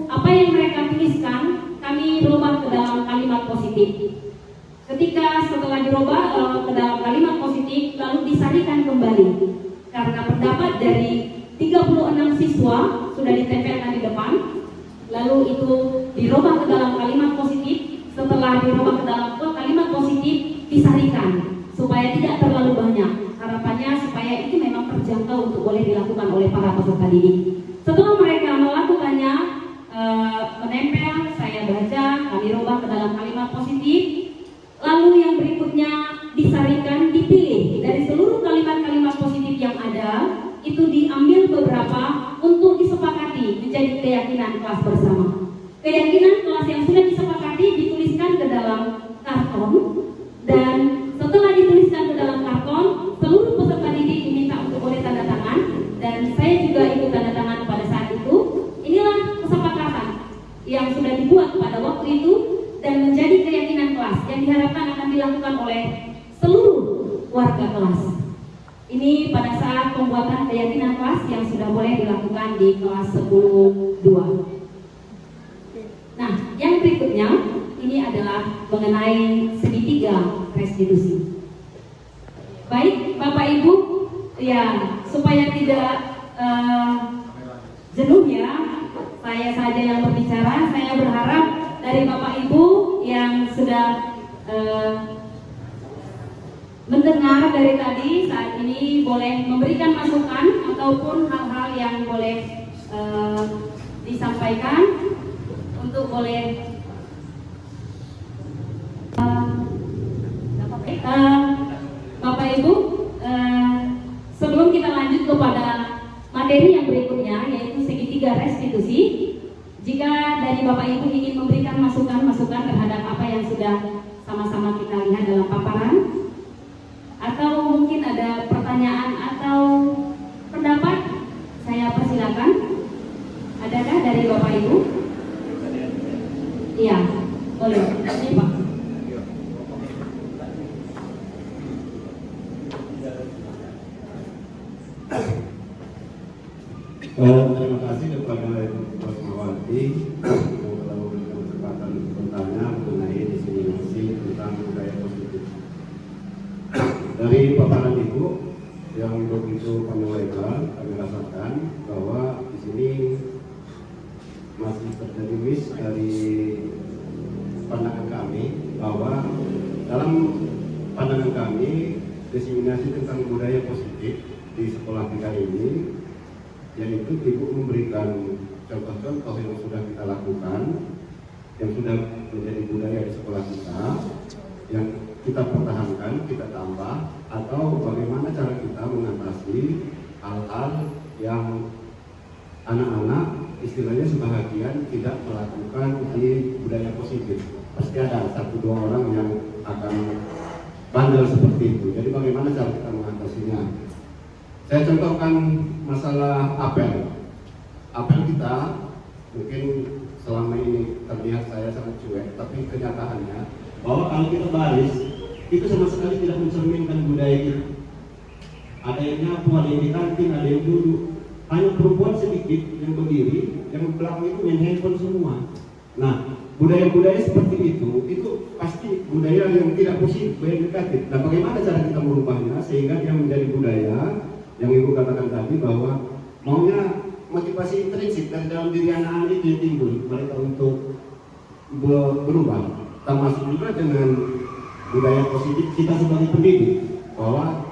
apa yang mereka tuliskan kami rubah ke dalam kalimat positif. Ketika setelah dirubah ke dalam kalimat positif, lalu disarikan kembali karena pendapat dari 36 siswa sudah ditempelkan di depan. Lalu itu dirubah ke dalam kalimat positif. Setelah dirubah ke dalam kalimat positif, disarikan supaya tidak terlalu banyak. Harapannya supaya itu memang terjangkau untuk boleh dilakukan oleh para peserta didik. Setelah mereka melakukannya, menempel, saya baca, kami rubah ke dalam kalimat positif. Lalu yang berikutnya disarikan, dipilih dari seluruh kalimat-kalimat positif yang ada, itu diambil beberapa untuk disepakati menjadi keyakinan kelas bersama. Keyakinan kelas yang sudah disepakati dituliskan ke dalam karton, dan setelah dituliskan ke dalam karton, seluruh peserta didik diminta untuk boleh tanda tangan, dan saya juga ikut tanda tangan pada saat itu. Inilah kesepakatan yang sudah dibuat pada waktu itu dan menjadi keyakinan kelas yang diharapkan akan dilakukan oleh seluruh warga kelas. Ini pada saat pembuatan keyakinan kelas yang sudah boleh dilakukan di kelas 10.2. Nah, yang berikutnya ini adalah mengenai segitiga restitusi. Baik, Bapak Ibu, ya supaya tidak jenuh ya, saya saja yang berbicara. Saya berharap dari Bapak Ibu yang sudah mendengar dari tadi saat ini boleh memberikan masukan ataupun hal-hal yang boleh disampaikan untuk boleh Bapak Ibu, sebelum kita lanjut kepada materi yang berikutnya yaitu segitiga restitusi, jika dari Bapak Ibu ingin memberikan masukan-masukan terhadap apa yang sudah sama-sama kita lihat dalam paparan, kepada Ibu Fatmawati yang telah memberikan kesempatan untuk bertanya mengenai diskriminasi tentang budaya positif. Dari paparan Ibu yang begitu menyampaikan, kami rasakan bahwa di sini masih terjadi miss dari pandangan kami, bahwa dalam pandangan kami diskriminasi tentang budaya positif di sekolah kita ini, yaitu Ibu memberikan contoh-contoh yang sudah kita lakukan, yang sudah menjadi budaya di sekolah kita, yang kita pertahankan, kita tambah, atau bagaimana cara kita mengatasi hal-hal yang anak-anak istilahnya sebahagian tidak melakukan di budaya positif. Pasti ada 1-2 orang yang akan bandel seperti itu. Jadi bagaimana cara kita mengatasinya? Saya contohkan masalah apel. Apel kita mungkin selama ini terlihat saya sangat cuek, tapi kenyataannya bahwa kalau kita baris itu sama sekali tidak mencerminkan budaya kita. Ada yang nyapu, ada yang di kantin, ada yang duduk. Hanya perempuan sedikit yang berdiri, yang belakang itu main handphone semua. Nah, budaya-budaya seperti itu pasti budaya yang tidak positif, budaya negatif. Nah, bagaimana cara kita merubahnya sehingga dia menjadi budaya yang Ibu katakan tadi, bahwa maunya motivasi intrinsik dari dalam diri anak-anak itu yang timbul mereka untuk berubah. Termasuk juga dengan budaya positif kita sebagai pendidik, bahwa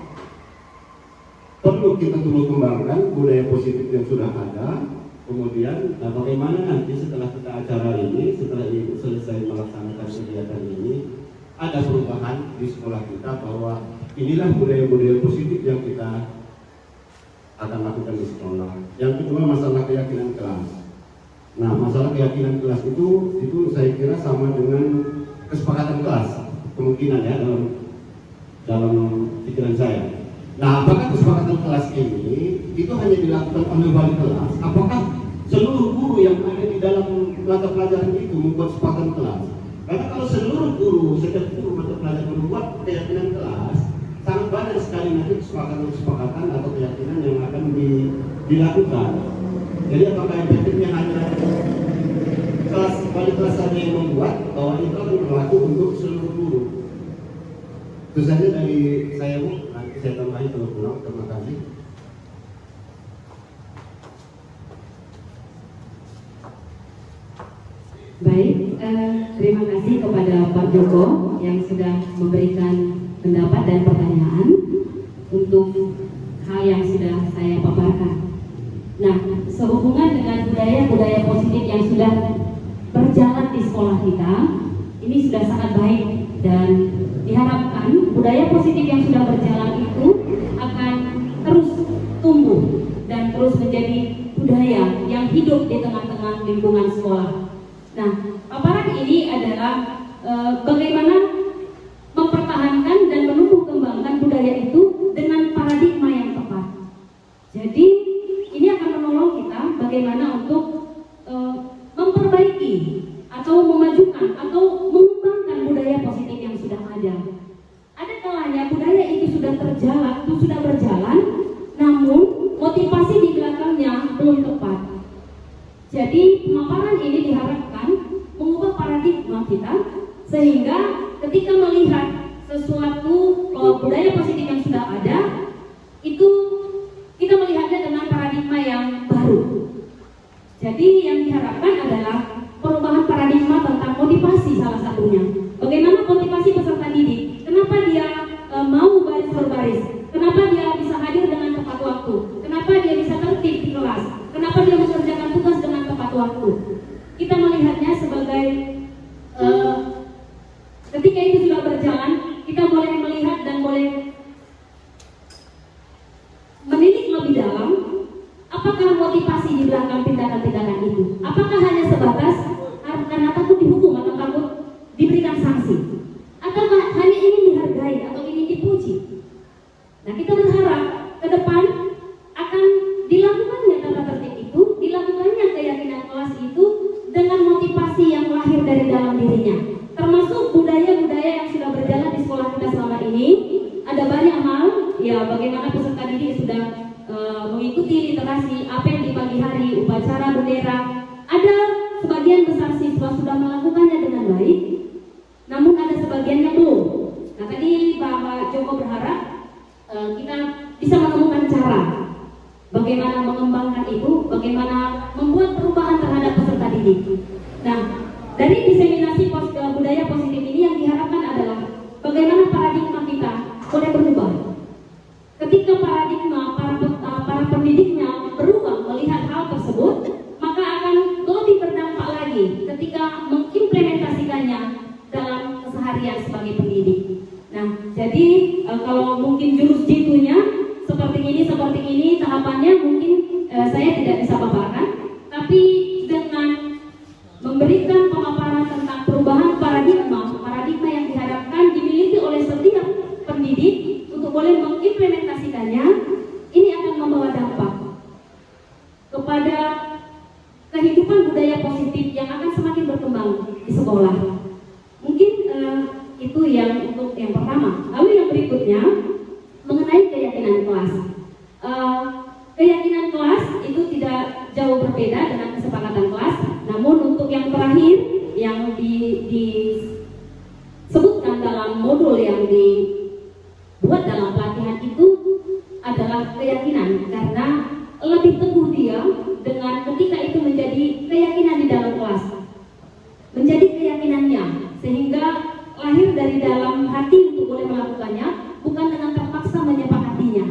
perlu kita terus kembangkan budaya positif yang sudah ada. Kemudian, nah bagaimana nanti setelah kita acara ini, setelah Ibu selesai melaksanakan kegiatan ini, ada perubahan di sekolah kita bahwa inilah budaya-budaya positif yang kita akan lakukan di sekolah. Yang kedua, masalah keyakinan kelas. Nah, masalah keyakinan kelas itu saya kira sama dengan kesepakatan kelas, kemungkinan ya dalam pikiran saya. Nah, apakah kesepakatan kelas ini itu hanya dilakukan oleh wali kelas? Apakah seluruh guru yang ada di dalam mata pelajaran itu membuat kesepakatan kelas? Karena kalau seluruh guru, setiap guru mata pelajaran membuat keyakinan kelas, sangat banyak sekali nanti kesepakatan atau keyakinan yang akan dilakukan. Jadi apakah efektifnya hanya kelas wali kelas saja yang membuat, bahwa itu akan berlaku untuk seluruh guru? Itu saja dari saya, Bu. Nanti saya tambahin kalau pulang. Terima kasih. Baik, terima kasih kepada Pak Joko yang sudah memberikan pendapat dan pertanyaan untuk hal yang sudah saya paparkan. Nah, sehubungan dengan budaya-budaya positif yang sudah berjalan di sekolah kita, ini sudah sangat baik dan diharapkan budaya positif yang sudah berjalan itu akan terus tumbuh dan terus menjadi budaya yang hidup di tengah-tengah lingkungan sekolah. Nah, paparan ini adalah bagaimana mempertahankan dan menumbuh kembangkan budaya itu dengan paradigma yang tepat. Jadi ini akan menolong kita bagaimana untuk memperbaiki atau memajukan atau mengembangkan budaya positif yang sudah ada. Ada kalanya budaya itu sudah berjalan, namun motivasi di belakangnya belum tepat. Jadi pemaparan ini diharapkan mengubah paradigma kita sehingga ketika melihat sesuatu budaya positif yang sudah ada, itu kita melihatnya dengan paradigma yang baru. Jadi yang diharapkan adalah perubahan paradigma tentang motivasi salah satunya. Bagaimana motivasi peserta didik? Kenapa dia mau baris berbaris? Kenapa dia bisa hadir dengan tepat waktu? Kenapa dia bisa tertib di kelas? Kenapa dia mengerjakan tugas dengan tepat waktu? Kita melihatnya sebagai ketika itu sudah berjalan, kita boleh melihat dan boleh menilik lebih dalam. Apakah motivasi di belakang tindakan-tindakan itu? Apakah hanya sebatas karena takut dihukum atau takut diberikan sanksi? Atau hanya ingin dihargai atau ingin dipuji? Nah, kita berharap ke depan akan dilakukannya tata tertib itu, dilakukannya keyakinan kelas itu dengan motivasi yang lahir dari dalam dirinya. Termasuk budaya-budaya yang sudah berjalan di sekolah kita selama ini. Ada banyak hal, ya bagaimana peserta didik sudah mengikuti literasi apa yang di pagi hari upacara bendera. Ada sebagian besar siswa sudah melakukannya dengan baik, namun ada sebagiannya belum. Nah tadi Bapak Joko berharap kita bisa menemukan cara bagaimana mengembangkan itu, bagaimana membuat perubahan terhadap peserta didik. Nah, dari diseminasi budaya positif ini yang diharapkan adalah bagaimana paradigma kita boleh berubah. Ketika paradigma para pendidiknya berubah melihat hal tersebut, maka akan lebih berdampak lagi ketika mengimplementasikannya dalam keseharian sebagai pendidik. Nah, jadi kalau mungkin jurus jitunya seperti ini tahapannya mungkin saya tidak bisa paparkan, tapi dengan memberikan pemaparan tentang perubahan paradigma yang diharapkan dimiliki oleh setiap pendidik untuk boleh mengimplementasikannya, ini akan membawa dampak kepada kehidupan budaya positif yang akan semakin berkembang di sekolah. Mungkin itu yang untuk yang pertama. Lalu yang berikutnya mengenai keyakinan kelas. Keyakinan kelas itu tidak jauh berbeda dengan kesepakatan kelas. Namun untuk yang terakhir yang disebutkan dalam modul yang dibuat dalam pelatihan itu adalah keyakinan, karena lebih teguh dia dengan ketika itu menjadi keyakinan di dalam kelas, menjadi keyakinannya, sehingga lahir dari dalam hati untuk boleh melakukannya, bukan dengan terpaksa menyepakatinya.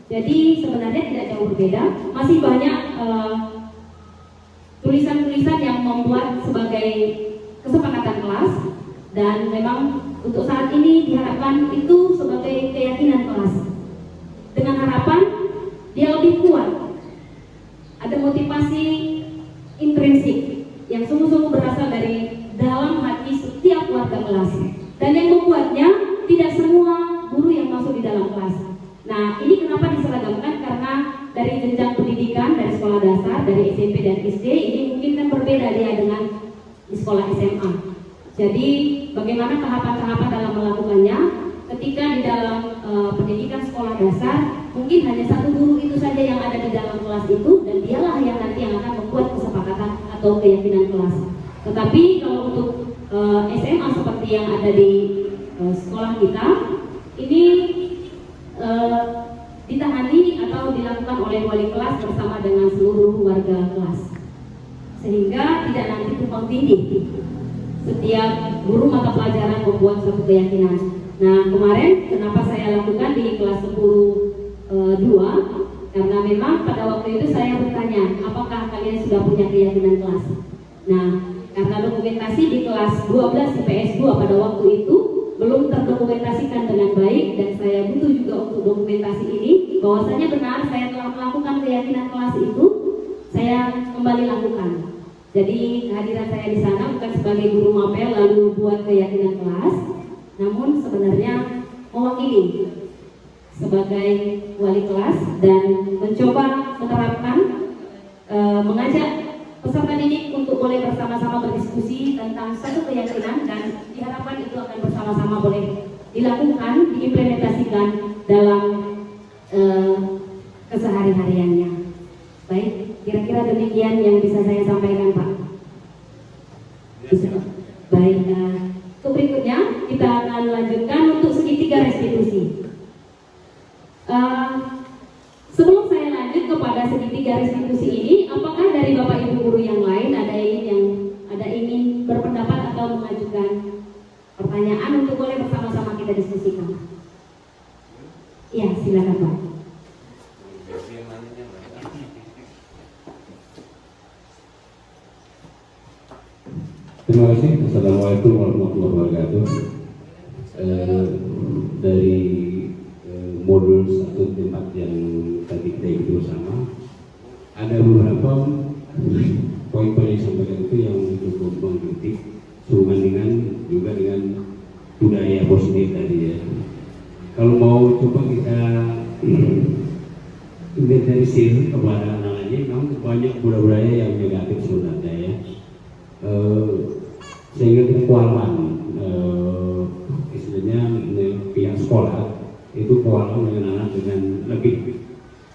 Jadi sebenarnya tidak jauh berbeda. Masih banyak tulisan-tulisan yang membuat sebagai kesepakatan kelas, dan memang untuk saat ini diharapkan itu sebagai keyakinan kelas, dengan harapan dia lebih kuat, ada motivasi intrinsik yang sungguh-sungguh berasal dari dalam hati setiap warga kelas, dan yang membuatnya tidak semua guru yang masuk di dalam kelas. Nah, ini kenapa diseragamkan? Karena dari jenjang pendidikan, dari sekolah dasar, dari SMP dan SD, ini mungkin kan berbeda dia dengan di sekolah SMA. Jadi, bagaimana tahapan-tahapan dalam melakukannya? Ketika di dalam pendidikan sekolah dasar, mungkin hanya satu guru itu saja yang ada di dalam kelas itu, dan dialah yang nanti yang akan membuat kesepakatan atau keyakinan kelas. Tetapi kalau untuk SMA seperti yang ada di sekolah kita, ini ditangani atau dilakukan oleh wali kelas bersama dengan seluruh warga kelas, sehingga tidak nanti tumpang tindih setiap guru mata pelajaran membuat suatu keyakinan. Nah, kemarin kenapa saya lakukan di kelas 10 2, karena memang pada waktu itu saya bertanya, apakah kalian sudah punya keyakinan kelas? Nah, karena dokumentasi di kelas 12 IPS 2 pada waktu itu belum terdokumentasikan dengan baik, dan saya butuh juga untuk dokumentasi ini bahwasanya benar saya telah melakukan keyakinan kelas itu, saya kembali lakukan. Jadi kehadiran saya di sana bukan sebagai guru mapel lalu buat keyakinan kelas, namun sebenarnya mewakili sebagai wali kelas dan mencoba menerapkan, mengajak peserta didik untuk boleh bersama-sama berdiskusi tentang satu keyakinan, dan diharapkan itu akan bersama-sama boleh dilakukan, diimplementasikan dalam kesehari-hariannya. Baik, kira-kira demikian yang bisa saya sampaikan, Pak. Baik, untuk berikutnya kita akan lanjutkan untuk segitiga restitusi. Sebelum saya lanjut kepada segitiga restitusi ini, apakah dari Bapak Ibu guru yang lain ada ingin berpendapat atau mengajukan pertanyaan untuk boleh bersama-sama kita diskusikan? Iya, silakan Pak. Terima kasih. Assalamualaikum warahmatullahi wabarakatuh. Dari modul 1 tempat yang tadi kita ikuti bersama, ada beberapa poin-poin yang disampaikan itu yang cukup mengkritik sehubungan dengan juga dengan budaya positif tadi ya. Kalau mau coba kita inventarisir kepada anak-anaknya, memang banyak budaya yang negatif sebenarnya ya. Sehingga kita kewalahan istilahnya pihak sekolah itu kewalahan dengan anak dengan lebih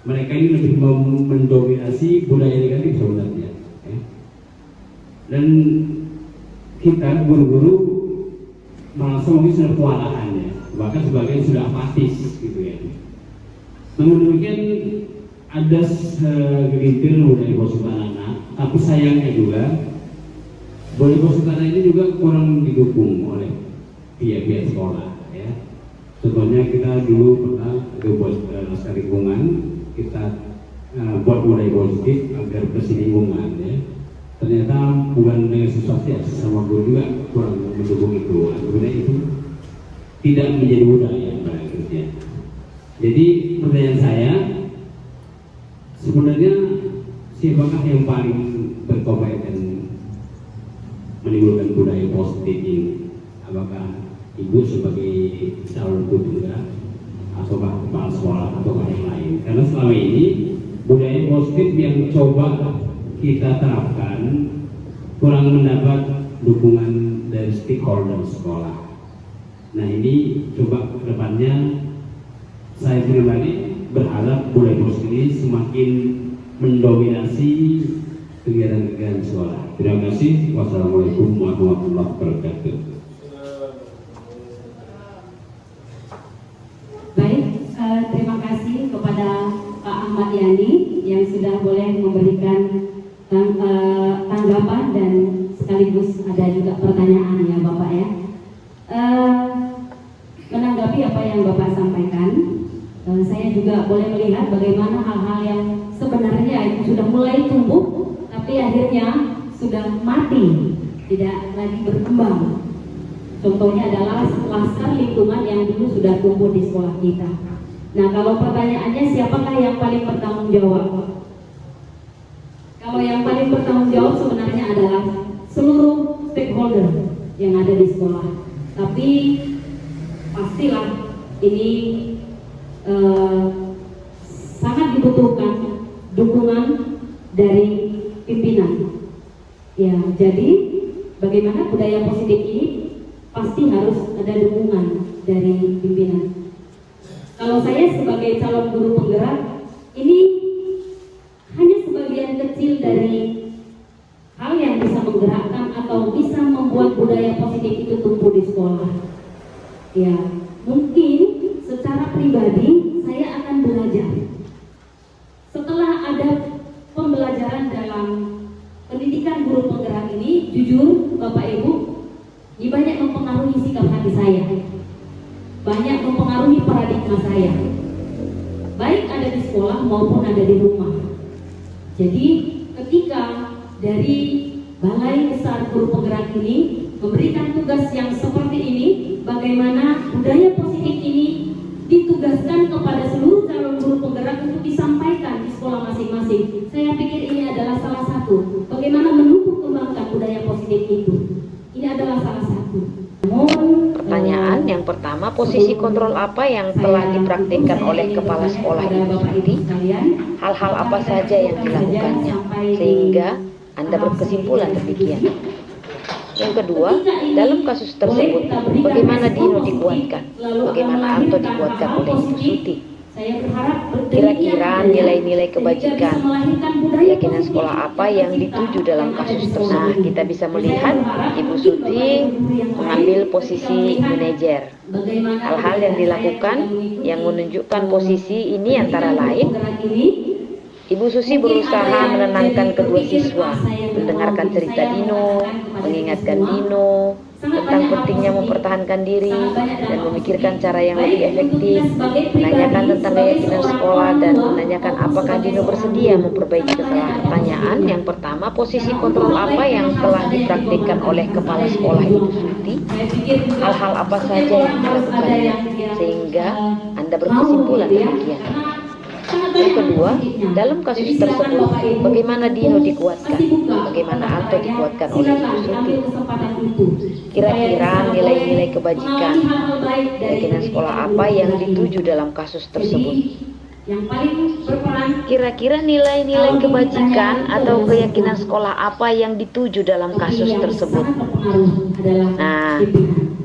mereka ini lebih mendominasi budaya negatif sebenarnya. Ya. Dan kita guru-guru merasa mungkin sudah kewalahan ya, bahkan sebagian sudah apatis gitu ya. Namun demikian ada segelintir budaya positif anak, tapi sayangnya juga budaya positif anak ini juga kurang didukung oleh pihak-pihak sekolah ya. Contohnya kita dulu pernah buat naskah lingkungan, kita buat budaya positif agar bersih lingkungan ya. Ternyata bukan dengan sesuatu ya, sama guru juga kurang mendukung itu. Akhirnya itu tidak menjadi budaya pada akhirnya. Jadi pertanyaan saya, sebenarnya siapakah yang paling berkompeten menimbulkan budaya positif ini? Apakah ibu sebagai calon guru tunggal, ataukah kepala sekolah, ataukah yang lain? Karena selama ini budaya positif yang coba kita terapkan kurang mendapat dukungan dari stakeholder sekolah. Nah ini coba ke depannya saya pribadi berharap budaya positif ini semakin mendominasi kegiatan-kegiatan sekolah. Terima kasih. Wassalamualaikum warahmatullahi wabarakatuh. Baik, terima kasih kepada Pak Ahmad Yani yang sudah boleh memberikan tanggapan dan sekaligus ada juga pertanyaan ya Bapak ya. Menanggapi apa yang Bapak sampaikan, saya juga boleh melihat bagaimana hal-hal yang sebenarnya itu sudah mulai tumbuh tapi akhirnya sudah mati, tidak lagi berkembang. Contohnya adalah laskar lingkungan yang dulu sudah tumbuh di sekolah kita. Nah, kalau pertanyaannya siapakah yang paling bertanggung jawab? Kalau yang paling bertanggung jawab sebenarnya adalah seluruh stakeholder yang ada di sekolah. Tapi pastilah ini sangat dibutuhkan dukungan dari pimpinan. Ya, jadi bagaimana budaya positif ini pasti harus ada dukungan dari pimpinan. Kalau saya sebagai calon guru penggerak, ini hanya sebagian kecil dari hal yang bisa menggerakkan atau bisa membuat budaya positif itu tumbuh di sekolah. Ya, mungkin secara pribadi saya akan belajar. Setelah ada pembelajaran dalam pendidikan guru penggerak ini, jujur Bapak Ibu, ini banyak mempengaruhi sikap hati saya, banyak mempengaruhi paradigma saya, baik ada di sekolah maupun ada di rumah. Jadi ketika dari Balai Besar Guru Penggerak ini memberikan tugas yang seperti ini, bagaimana budaya positif ini ditugaskan kepada seluruh calon guru penggerak untuk disampaikan di sekolah masing-masing. Saya pikir ini adalah salah satu bagaimana menumbuh kembangkan budaya positif itu. Ini adalah salah satu. Pertanyaan yang pertama, posisi kontrol apa yang telah dipraktikkan oleh kepala sekolah Ibu Suti? Hal-hal apa saja yang dilakukannya sehingga Anda berkesimpulan demikian? Yang kedua, dalam kasus tersebut, bagaimana Dino dikuatkan? Bagaimana Anto dikuatkan oleh Ibu Suti? Kira-kira nilai-nilai kebajikan, keyakinan sekolah apa yang dituju dalam kasus tersebut? Nah, kita bisa melihat Ibu Suti mengambil posisi manajer. Hal-hal yang dilakukan yang menunjukkan posisi ini antara lain, Ibu Susi berusaha menenangkan kedua siswa, mendengarkan cerita Dino, mengingatkan Dino tentang pentingnya mempertahankan diri dan memikirkan cara yang lebih efektif, menanyakan tentang keyakinan sekolah dan menanyakan apakah Dino bersedia memperbaiki kesalahan. Pertanyaan yang pertama, posisi kontrol apa yang telah dipraktikkan oleh kepala sekolah Ibu Suti? Hal-hal apa saja yang dilakukannya sehingga Anda berkesimpulan demikian? Yang kedua, dalam kasus tersebut, bagaimana Dino dikuatkan? Bagaimana Anto dikuatkan oleh Ibu Suti? Kira-kira nilai-nilai kebajikan, keyakinan sekolah apa yang dituju dalam kasus tersebut? Kira-kira nilai-nilai kebajikan atau keyakinan sekolah apa yang dituju dalam kasus tersebut? Nah,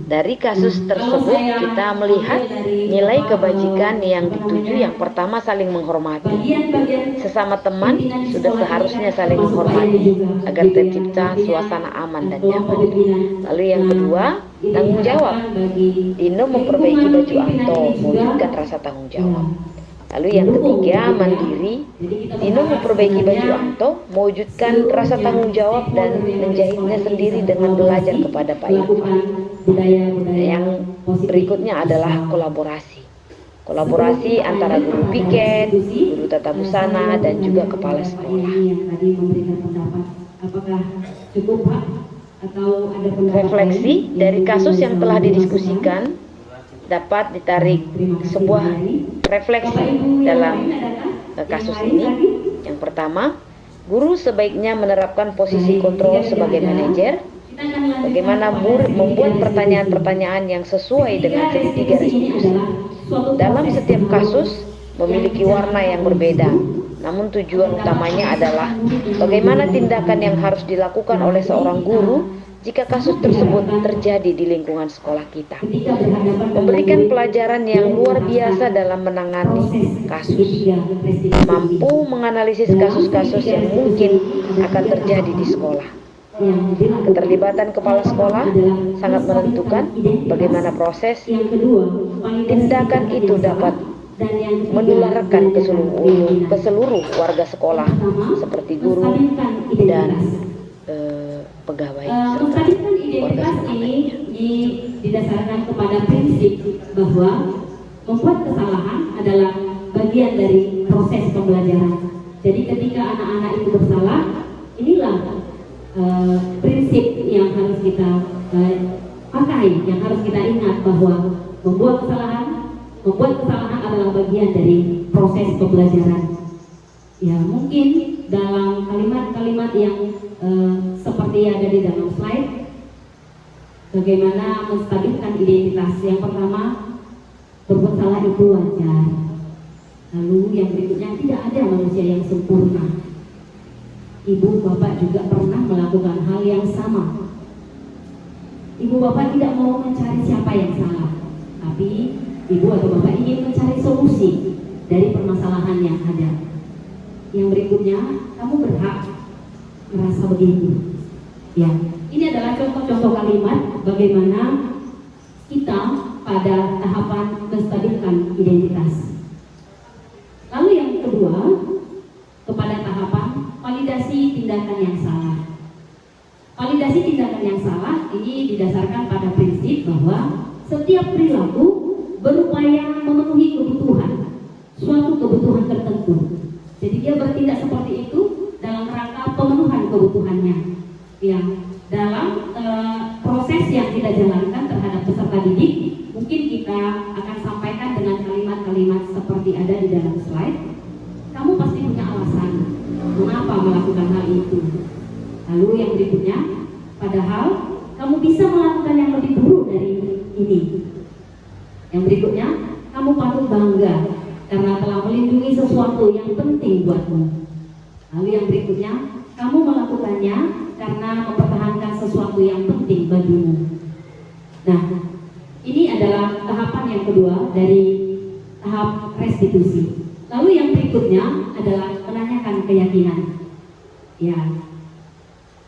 Dari kasus tersebut kita melihat nilai kebajikan yang dituju yang pertama saling menghormati. Sesama teman sudah seharusnya saling menghormati agar tercipta suasana aman dan nyaman. Lalu yang kedua, tanggung jawab. Dino memperbaiki baju Anto, mewujudkan rasa tanggung jawab. Lalu yang ketiga, mandiri. Dino memperbaiki baju Anto, mewujudkan rasa tanggung jawab dan menjahitnya sendiri dengan belajar kepada Pak Irfan. Yang berikutnya adalah kolaborasi. Kolaborasi antara guru piket, guru tata busana, dan juga kepala sekolah. Refleksi dari kasus yang telah didiskusikan dapat ditarik sebuah refleksi dalam kasus ini. Yang pertama, guru sebaiknya menerapkan posisi kontrol sebagai manajer. Bagaimana murid membuat pertanyaan-pertanyaan yang sesuai dengan segitiga restitusi. Dalam setiap kasus memiliki warna yang berbeda, namun tujuan utamanya adalah bagaimana tindakan yang harus dilakukan oleh seorang guru jika kasus tersebut terjadi di lingkungan sekolah kita. Memberikan pelajaran yang luar biasa dalam menangani kasus. Mampu menganalisis kasus-kasus yang mungkin akan terjadi di sekolah. Keterlibatan kepala sekolah sangat menentukan bagaimana proses tindakan itu dapat menularkan ke seluruh warga sekolah seperti guru dan pegawai serta warga sekolah ini didasarkan kepada prinsip bahwa membuat kesalahan adalah bagian dari proses pembelajaran. Jadi ketika anak-anak itu bersalah, inilah prinsip yang harus kita pakai, yang harus kita ingat bahwa membuat kesalahan adalah bagian dari proses pembelajaran. Ya, mungkin dalam kalimat-kalimat yang seperti ada di dalam slide, bagaimana menstabilkan identitas. Yang pertama, berbuat salah itu wajar. Lalu yang berikutnya, tidak ada manusia yang sempurna. Ibu bapak juga pernah melakukan hal yang sama. Ibu bapak tidak mau mencari siapa yang salah, tapi ibu atau bapak ingin mencari solusi dari permasalahan yang ada. Yang berikutnya, kamu berhak merasa begitu. Ya, ini adalah contoh-contoh kalimat bagaimana kita pada tahapan menstabilkan identitas. Lalu yang kedua, kepada tahapan validasi tindakan yang salah. Validasi tindakan yang salah ini didasarkan pada prinsip bahwa setiap perilaku berupaya memenuhi kebutuhan, suatu kebutuhan tertentu. Jadi dia bertindak seperti itu dalam rangka pemenuhan kebutuhannya. Ya, dalam proses yang kita jalankan terhadap peserta didik, mungkin kita akan sampaikan dengan kalimat-kalimat seperti ada di dalam slide. Kamu pasti punya alasan mengapa melakukan hal itu. Lalu yang berikutnya, padahal kamu bisa melakukan yang lebih buruk dari ini. Yang berikutnya, kamu patut bangga karena telah melindungi sesuatu yang penting buatmu. Lalu yang berikutnya, kamu melakukannya karena mempertahankan sesuatu yang penting bagimu. Nah, ini adalah tahapan yang kedua dari tahap restitusi. Lalu yang berikutnya adalah menanyakan keyakinan. Ya,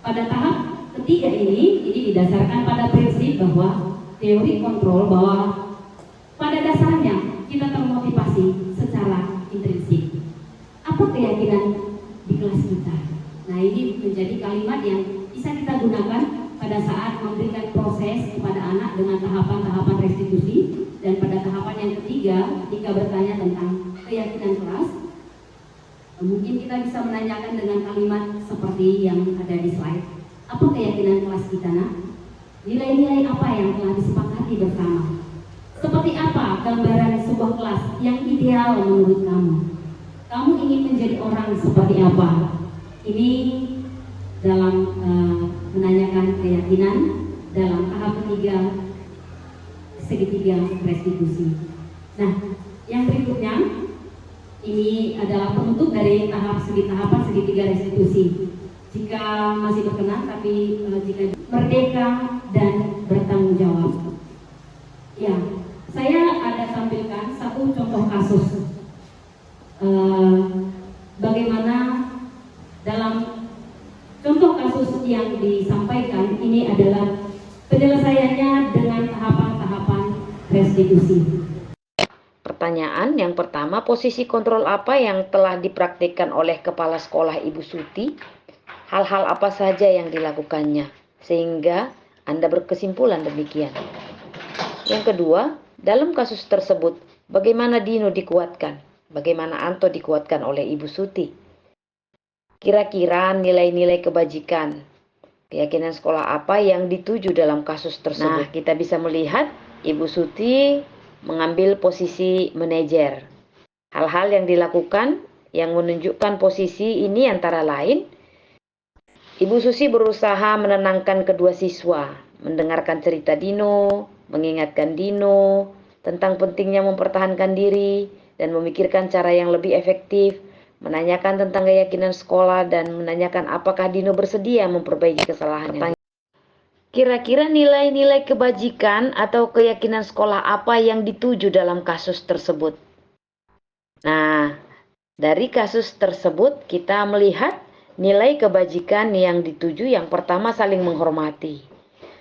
pada tahap ketiga ini didasarkan pada prinsip bahwa teori kontrol bahwa pada dasarnya kita termotivasi secara intrinsik. Apa keyakinan di kelas kita? Nah, ini menjadi kalimat yang bisa kita gunakan pada saat memberikan proses kepada anak dengan tahapan-tahapan restitusi. Dan pada tahapan yang ketiga, ketika bertanya tentang keyakinan kelas, mungkin kita bisa menanyakan dengan kalimat seperti yang ada di slide. Apa keyakinan kelas kita, nak? Nilai-nilai apa yang telah disepakati bersama? Seperti apa gambaran sebuah kelas yang ideal menurut kamu? Kamu ingin menjadi orang seperti apa? Ini dalam menanyakan keyakinan dalam tahap ketiga segitiga restitusi. Nah, yang berikutnya ini adalah penutup dari tahapan segitiga restitusi. Jika masih berkenan, tapi jika merdeka dan bertanggung jawab. institusi. Pertanyaan yang pertama, posisi kontrol apa yang telah dipraktikkan oleh Kepala Sekolah Ibu Suti? Hal-hal apa saja yang dilakukannya? Sehingga Anda berkesimpulan demikian. Yang kedua, dalam kasus tersebut, bagaimana Dino dikuatkan? Bagaimana Anto dikuatkan oleh Ibu Suti? Kira-kira nilai-nilai kebajikan, keyakinan sekolah apa yang dituju dalam kasus tersebut? Nah, kita bisa melihat Ibu Suti mengambil posisi manajer. Hal-hal yang dilakukan yang menunjukkan posisi ini antara lain, Ibu Susi berusaha menenangkan kedua siswa, mendengarkan cerita Dino, mengingatkan Dino tentang pentingnya mempertahankan diri dan memikirkan cara yang lebih efektif, menanyakan tentang keyakinan sekolah dan menanyakan apakah Dino bersedia memperbaiki kesalahannya. Kira-kira nilai-nilai kebajikan atau keyakinan sekolah apa yang dituju dalam kasus tersebut? Nah, dari kasus tersebut kita melihat nilai kebajikan yang dituju yang pertama saling menghormati.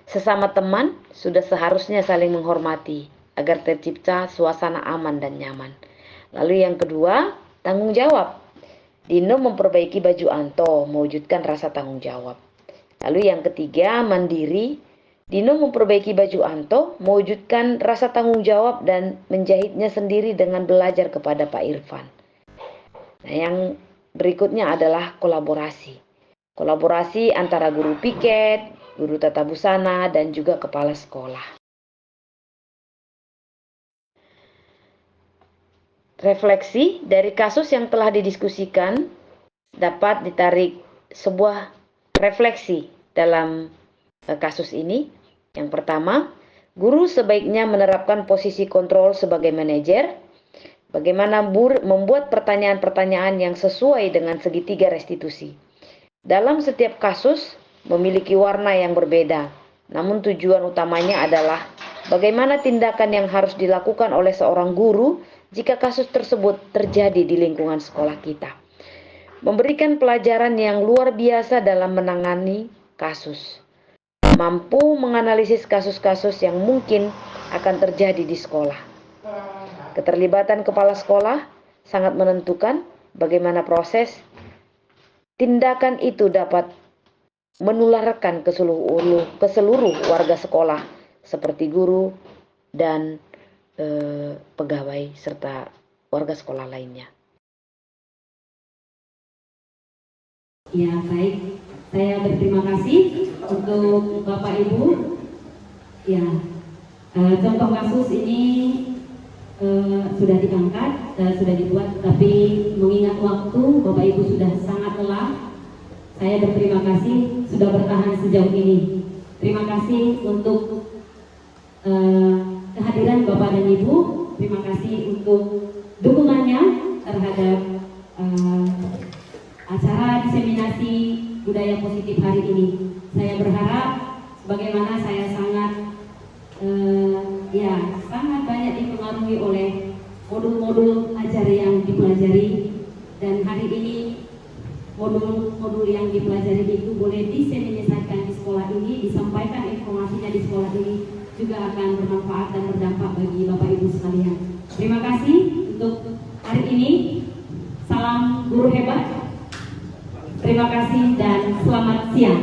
Sesama teman sudah seharusnya saling menghormati agar tercipta suasana aman dan nyaman. Lalu yang kedua, tanggung jawab. Dino memperbaiki baju Anto, mewujudkan rasa tanggung jawab. Lalu yang ketiga, mandiri. Dino memperbaiki baju Anto, mewujudkan rasa tanggung jawab dan menjahitnya sendiri dengan belajar kepada Pak Irfan. Nah, yang berikutnya adalah kolaborasi. Kolaborasi antara guru piket, guru tata busana, dan juga kepala sekolah. Refleksi dari kasus yang telah didiskusikan dapat ditarik sebuah refleksi dalam kasus ini. Yang pertama, guru sebaiknya menerapkan posisi kontrol sebagai manajer. Bagaimana membuat pertanyaan-pertanyaan yang sesuai dengan segitiga restitusi. Dalam setiap kasus memiliki warna yang berbeda, namun tujuan utamanya adalah bagaimana tindakan yang harus dilakukan oleh seorang guru jika kasus tersebut terjadi di lingkungan sekolah kita. Memberikan pelajaran yang luar biasa dalam menangani kasus. Mampu menganalisis kasus-kasus yang mungkin akan terjadi di sekolah. Keterlibatan kepala sekolah sangat menentukan bagaimana proses tindakan itu dapat menularkan ke seluruh warga sekolah seperti guru dan pegawai serta warga sekolah lainnya. Ya, baik. Saya berterima kasih untuk Bapak Ibu. Ya, contoh kasus ini sudah diangkat, sudah dibuat, tapi mengingat waktu, Bapak Ibu sudah sangat lelah. Saya berterima kasih sudah bertahan sejauh ini. Terima kasih untuk kehadiran Bapak dan Ibu. Terima kasih untuk dukungannya terhadap acara diseminasi budaya positif hari ini. Saya berharap sebagaimana saya sangat banyak dipengaruhi oleh modul-modul ajar yang dipelajari, dan hari ini modul-modul yang dipelajari itu boleh diseminasikan di sekolah ini, disampaikan informasinya di sekolah ini, juga akan bermanfaat dan berdampak bagi Bapak Ibu sekalian. Terima kasih untuk hari ini. Salam guru hebat. Terima kasih dan selamat siang.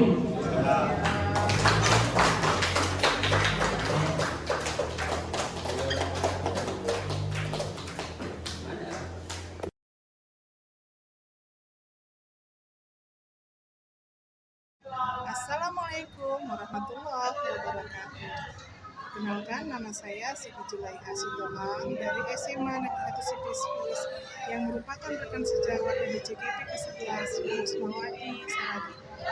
Assalamualaikum warahmatullahi wabarakatuh. Kenalkan, nama saya Siti Julaiha Sitomang dari SMA Negeri 1 Sipispis yang merupakan rekan sejawat dari JKP ke-11 Wismawati Salatiga.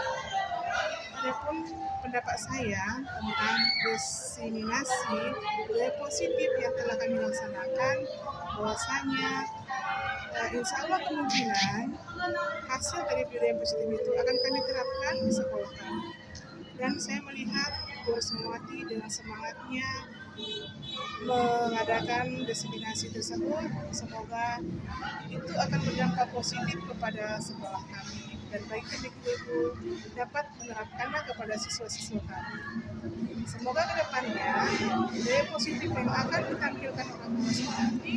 Adapun pendapat saya tentang diseminasi budaya positif yang telah kami laksanakan, bahwasanya insya Allah kemungkinan hasil dari budaya positif itu akan kami terapkan di sekolah kami. Dan saya melihat Ibu Rosmawati dengan semangatnya mengadakan diseminasi tersebut. Semoga itu akan berdampak positif kepada sekolah kami dan baik ibu-ibu dapat menerapkannya kepada siswa-siswa kami. Semoga kedepannya budaya positif yang akan ditampilkan oleh Bu Rosmawati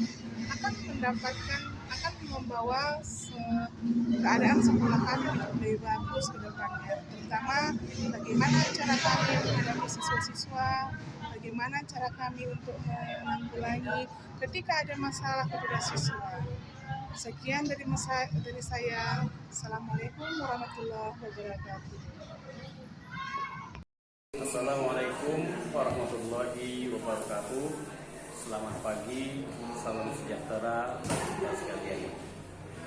akan membawa keadaan sekolah kami lebih bagus ke depannya, terutama bagaimana cara kami menghadapi siswa-siswa, bagaimana cara kami untuk menanggulangi ketika ada masalah kepada siswa. Sekian dari saya. Assalamualaikum warahmatullahi wabarakatuh. Assalamualaikum warahmatullahi wabarakatuh. Selamat pagi, salam sejahtera bagi kita sekalian.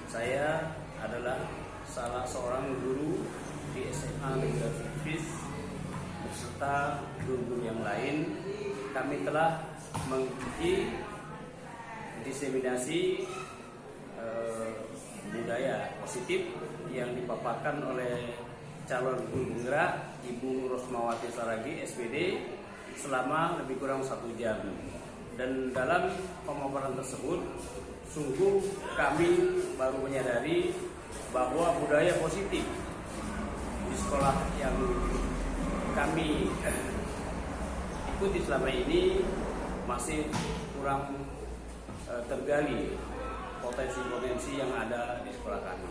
Saya adalah salah seorang guru di SMA Negeri Fis beserta guru-guru yang lain. Kami telah mengikuti diseminasi budaya positif yang dipaparkan oleh calon guru penggerak Ibu Rosmawati Saragi SPD selama lebih kurang 1 jam. Dan dalam pemaparan tersebut sungguh kami baru menyadari bahwa budaya positif di sekolah yang kami ikuti selama ini masih kurang tergali potensi-potensi yang ada di sekolah kami.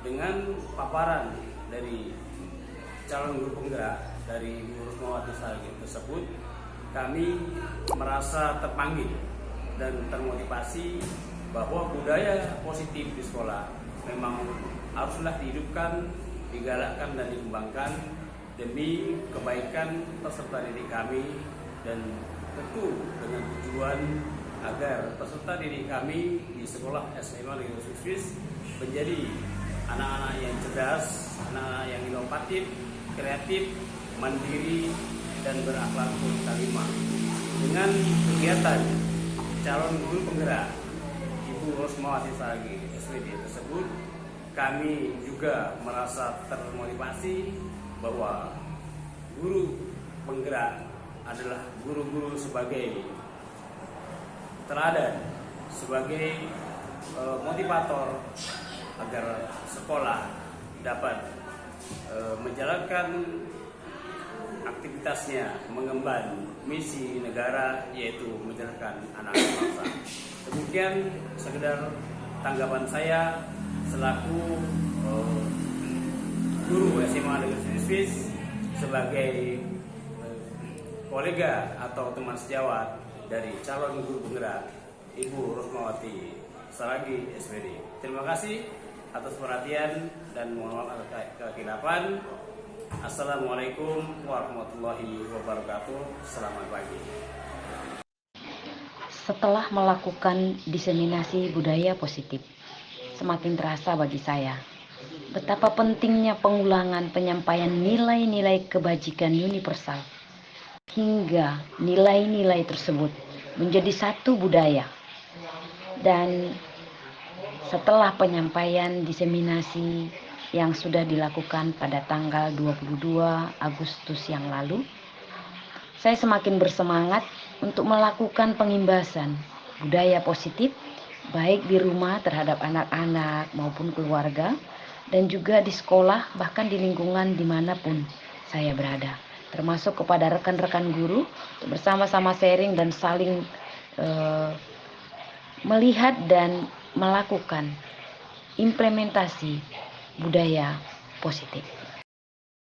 Dengan paparan dari calon guru penggerak dari Ibu Rosmawati Saragi tersebut, kami merasa terpanggil dan termotivasi bahwa budaya positif di sekolah memang haruslah dihidupkan, digalakkan dan dikembangkan demi kebaikan peserta didik kami, dan tentu dengan tujuan agar peserta didik kami di sekolah SMA Negeri Fis menjadi anak-anak yang cerdas, anak-anak yang inovatif, kreatif, mandiri, dan berakhlakul karimah. Dengan kegiatan calon guru penggerak Ibu Rosmawati Saragi SPD tersebut, kami juga merasa termotivasi bahwa guru penggerak adalah guru-guru sebagai teladan, sebagai motivator agar sekolah dapat menjalankan aktivitasnya mengemban misi negara, yaitu menjalankan anak bangsa. Demikian sekedar tanggapan saya selaku guru SMA Negeri Fis sebagai kolega atau teman sejawat dari calon guru penggerak Ibu Rosmawati Saragi SPD. Terima kasih atas perhatian dan mohon maaf atas kekhilafan. Assalamualaikum warahmatullahi wabarakatuh. Selamat pagi. Setelah melakukan diseminasi budaya positif, semakin terasa bagi saya betapa pentingnya pengulangan penyampaian nilai-nilai kebajikan universal hingga nilai-nilai tersebut menjadi satu budaya. Dan setelah penyampaian diseminasi yang sudah dilakukan pada tanggal 22 Agustus yang lalu, saya semakin bersemangat untuk melakukan pengimbasan budaya positif baik di rumah terhadap anak-anak maupun keluarga, dan juga di sekolah, bahkan di lingkungan dimanapun saya berada, termasuk kepada rekan-rekan guru, bersama-sama sharing dan saling melihat dan melakukan implementasi budaya positif.